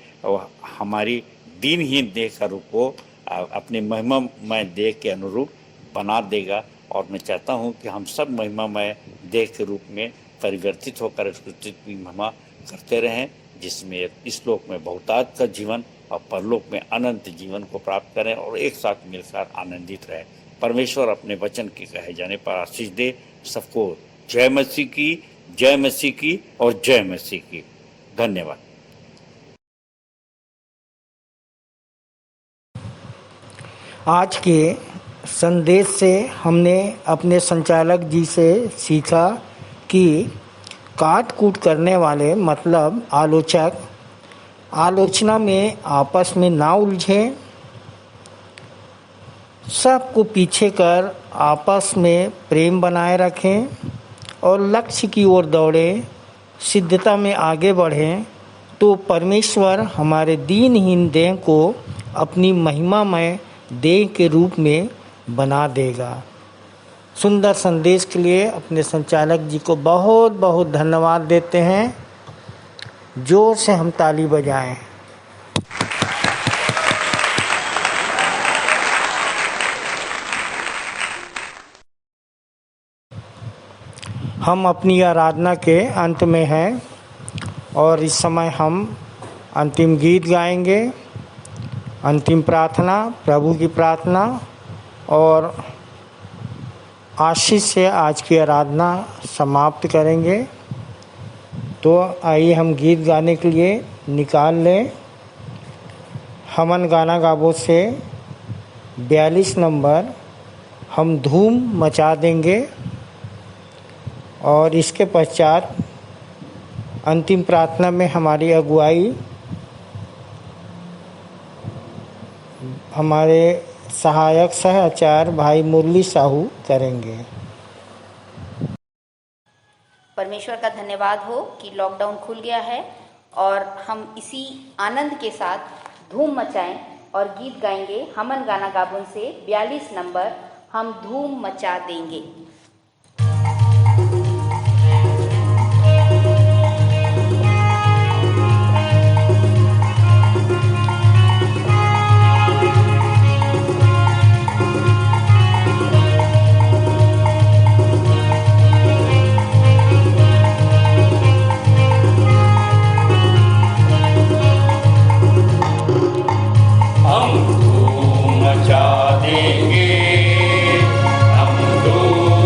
हमारी दीनहीन देह का रूप को अपने महिमामय देह के अनुरूप बना देगा। और मैं चाहता हूं कि हम सब महिमामय देह के रूप में परिवर्तित होकर उसकी महिमा करते रहें, जिसमें इस लोक में बहुतायत का जीवन और परलोक में अनंत जीवन को प्राप्त करें और एक साथ मिलकर आनंदित रहें। परमेश्वर अपने वचन के कहे जाने पर आशीष दे सबको। जय मसीह की, जय मसीह की और जय मसीह की। धन्यवाद। आज के संदेश से हमने अपने संचालक जी से सीखा कि काट कूट करने वाले मतलब आलोचक आलोचना में आपस में ना उलझें, सबको पीछे कर आपस में प्रेम बनाए रखें और लक्ष्य की ओर दौड़ें, सिद्धता में आगे बढ़ें तो परमेश्वर हमारे दीनहीन देह को अपनी महिमामय देह के रूप में बना देगा। सुंदर संदेश के लिए अपने संचालक जी को बहुत बहुत धन्यवाद देते हैं। जोर से हम ताली बजाएं। हम अपनी आराधना के अंत में हैं और इस समय हम अंतिम गीत गाएंगे। अंतिम प्रार्थना, प्रभु की प्रार्थना और आशीष से आज की आराधना समाप्त करेंगे। तो आइए हम गीत गाने के लिए निकाल लें। हमन गाना गाबो से 42 नंबर हम धूम मचा देंगे और इसके पश्चात अंतिम प्रार्थना में हमारी अगुवाई हमारे सहायक सह आचार्य भाई मुरली साहू करेंगे। परमेश्वर का धन्यवाद हो कि लॉकडाउन खुल गया है और हम इसी आनंद के साथ धूम मचाएं और गीत गाएंगे। हमन गाना गाबुन से 42 नंबर हम धूम मचा देंगे। हम धूम मचा देंगे, हम धूम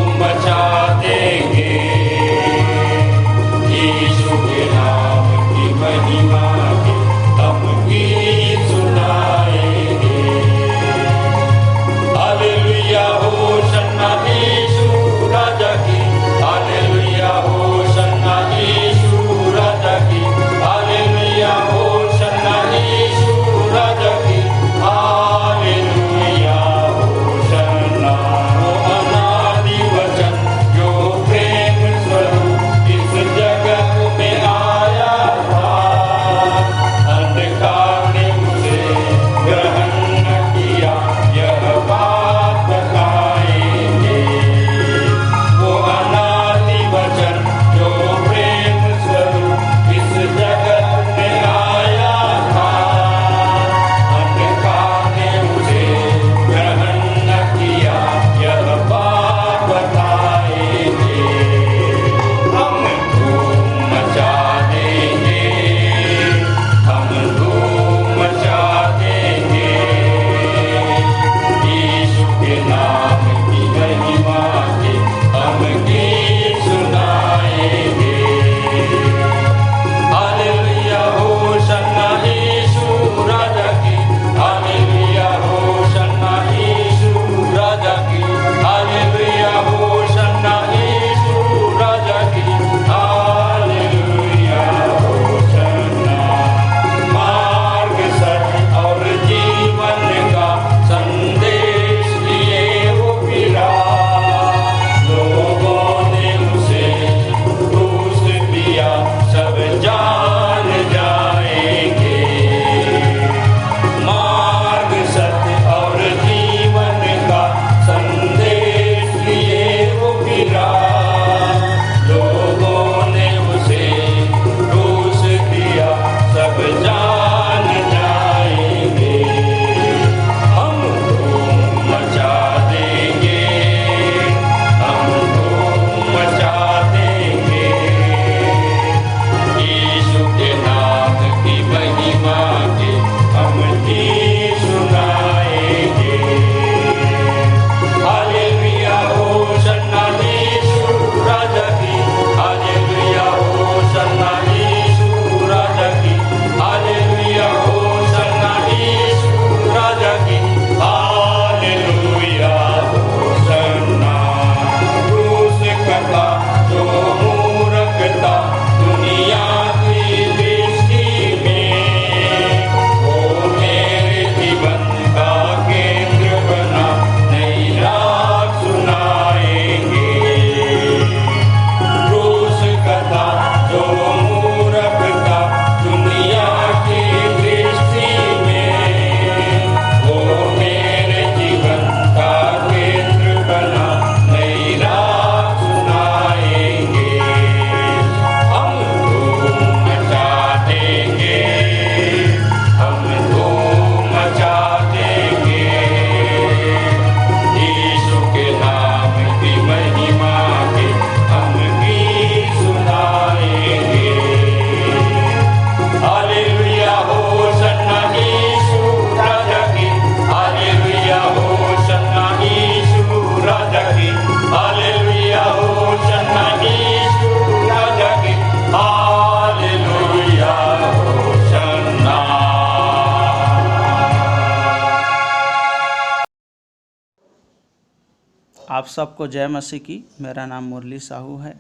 आप सबको जय मसीह की। मेरा नाम मुरली साहू है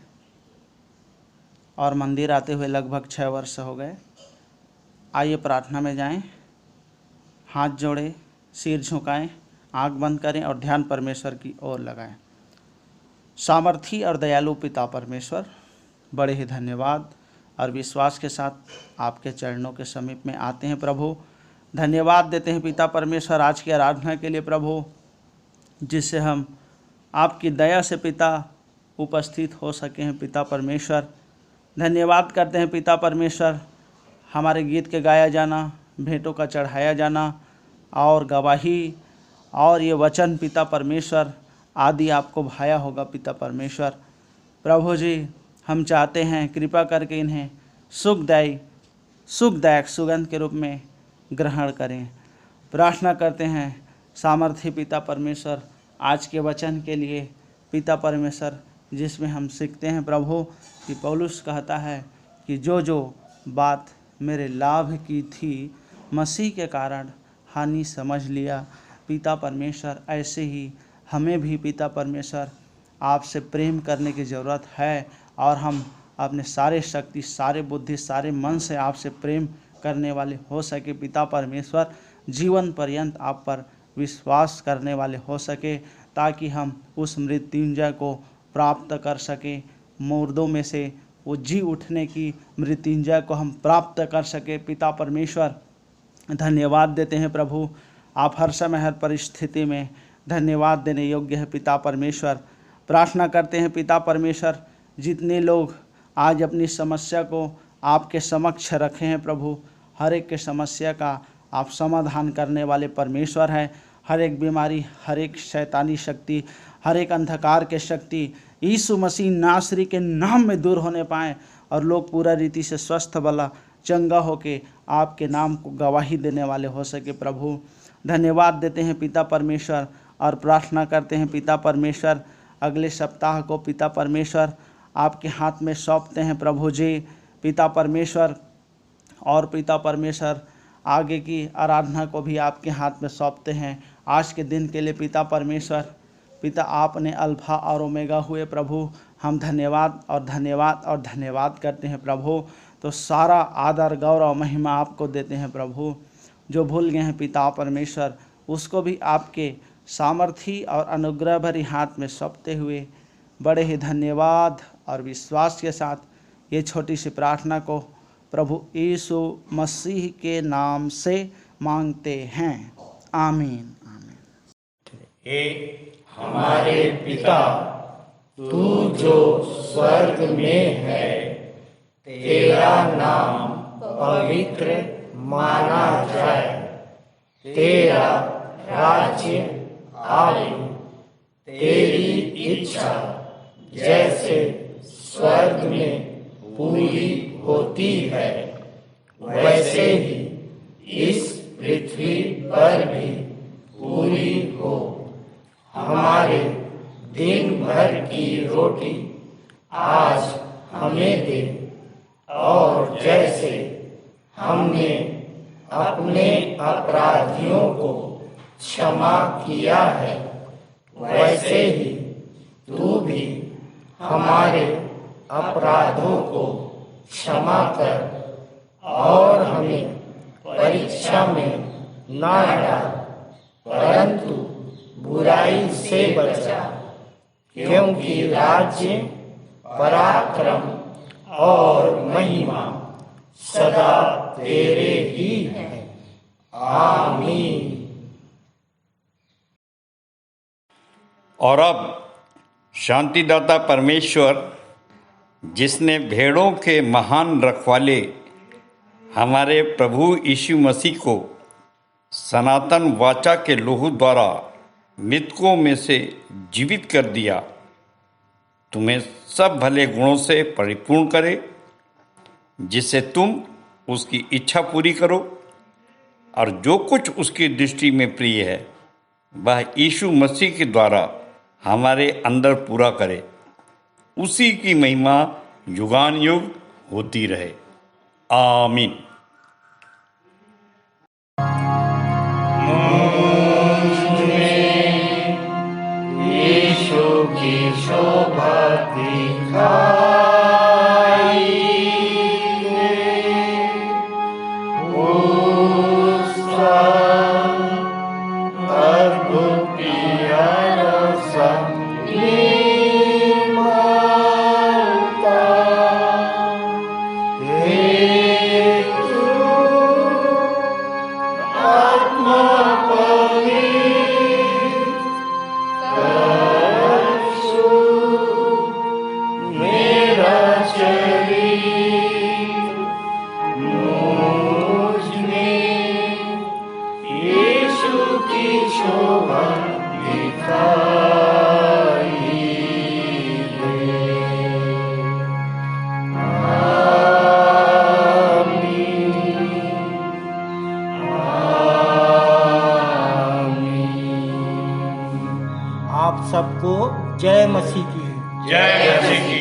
और मंदिर आते हुए लगभग 6 वर्ष हो गए। आइए प्रार्थना में जाएं, हाथ जोड़ें, सिर झुकाएं, आंख बंद करें और ध्यान परमेश्वर की ओर लगाएं। सामर्थी और दयालु पिता परमेश्वर, बड़े ही धन्यवाद और विश्वास के साथ आपके चरणों के समीप में आते हैं प्रभु। धन्यवाद देते हैं पिता परमेश्वर आज की आराधना के लिए प्रभु, जिससे हम आपकी दया से पिता उपस्थित हो सके हैं पिता परमेश्वर। धन्यवाद करते हैं पिता परमेश्वर, हमारे गीत के गाया जाना, भेंटों का चढ़ाया जाना और गवाही और ये वचन पिता परमेश्वर आदि आपको भाया होगा पिता परमेश्वर। प्रभु जी, हम चाहते हैं कृपा करके इन्हें सुखदायक सुगंध के रूप में ग्रहण करें। प्रार्थना करते हैं सामर्थी पिता परमेश्वर आज के वचन के लिए पिता परमेश्वर, जिसमें हम सीखते हैं प्रभु कि पौलुस कहता है कि जो बात मेरे लाभ की थी मसीह के कारण हानि समझ लिया। पिता परमेश्वर, ऐसे ही हमें भी पिता परमेश्वर आपसे प्रेम करने की ज़रूरत है और हम अपने सारे शक्ति, सारे बुद्धि, सारे मन से आपसे प्रेम करने वाले हो सके पिता परमेश्वर। जीवन पर्यंत आप पर विश्वास करने वाले हो सके, ताकि हम उस मृत्युंजय को प्राप्त कर सकें। मुर्दों में से वो जी उठने की मृत्युंजय को हम प्राप्त कर सके पिता परमेश्वर। धन्यवाद देते हैं प्रभु, आप हर समय हर परिस्थिति में धन्यवाद देने योग्य है पिता परमेश्वर। प्रार्थना करते हैं पिता परमेश्वर, जितने लोग आज अपनी समस्या को आपके समक्ष रखे हैं प्रभु, हर एक के समस्या का आप समाधान करने वाले परमेश्वर हैं। हर एक बीमारी, हर एक शैतानी शक्ति, हर एक अंधकार के शक्ति यीशु मसीह नासरी के नाम में दूर होने पाएँ और लोग पूरा रीति से स्वस्थ भला चंगा होके आपके नाम को गवाही देने वाले हो सके प्रभु। धन्यवाद देते हैं पिता परमेश्वर और प्रार्थना करते हैं पिता परमेश्वर, अगले सप्ताह को पिता परमेश्वर आपके हाथ में सौंपते हैं प्रभु जी पिता परमेश्वर। और पिता परमेश्वर आगे की आराधना को भी आपके हाथ में सौंपते हैं। आज के दिन के लिए पिता परमेश्वर, पिता आपने अल्फा और ओमेगा हुए प्रभु। हम धन्यवाद और धन्यवाद और धन्यवाद करते हैं प्रभु। तो सारा आदर गौरव महिमा आपको देते हैं प्रभु। जो भूल गए हैं पिता परमेश्वर, उसको भी आपके सामर्थी और अनुग्रह भरी हाथ में सौंपते हुए बड़े ही धन्यवाद और विश्वास के साथ ये छोटी सी प्रार्थना को प्रभु यीशु मसीह के नाम से मांगते हैं, आमीन आमीन। हे हमारे पिता, तू जो स्वर्ग में है, तेरा नाम पवित्र माना जाए, तेरा राज्य आए, तेरी इच्छा जैसे स्वर्ग में पूरी होती है वैसे ही इस पृथ्वी पर भी पूरी हो। हमारे दिन भर की रोटी आज हमें दे, और जैसे हमने अपने अपराधियों को क्षमा किया है, वैसे ही तू भी हमारे अपराधों को क्षमा कर, और हमें परीक्षा में ना डाल, परंतु बुराई से बचा, क्योंकि राज्य, पराक्रम और महिमा सदा तेरे ही हैं, आमीन। और अब शांतिदाता परमेश्वर, जिसने भेड़ों के महान रखवाले हमारे प्रभु यीशु मसीह को सनातन वाचा के लोहू द्वारा मृतकों में से जीवित कर दिया, तुम्हें सब भले गुणों से परिपूर्ण करे, जिससे तुम उसकी इच्छा पूरी करो और जो कुछ उसकी दृष्टि में प्रिय है वह यीशु मसीह के द्वारा हमारे अंदर पूरा करे। उसी की महिमा युगान युग होती रहे, आमीन। मुझ में यीशु आप सबको जय मसीह की। जय मसीह की।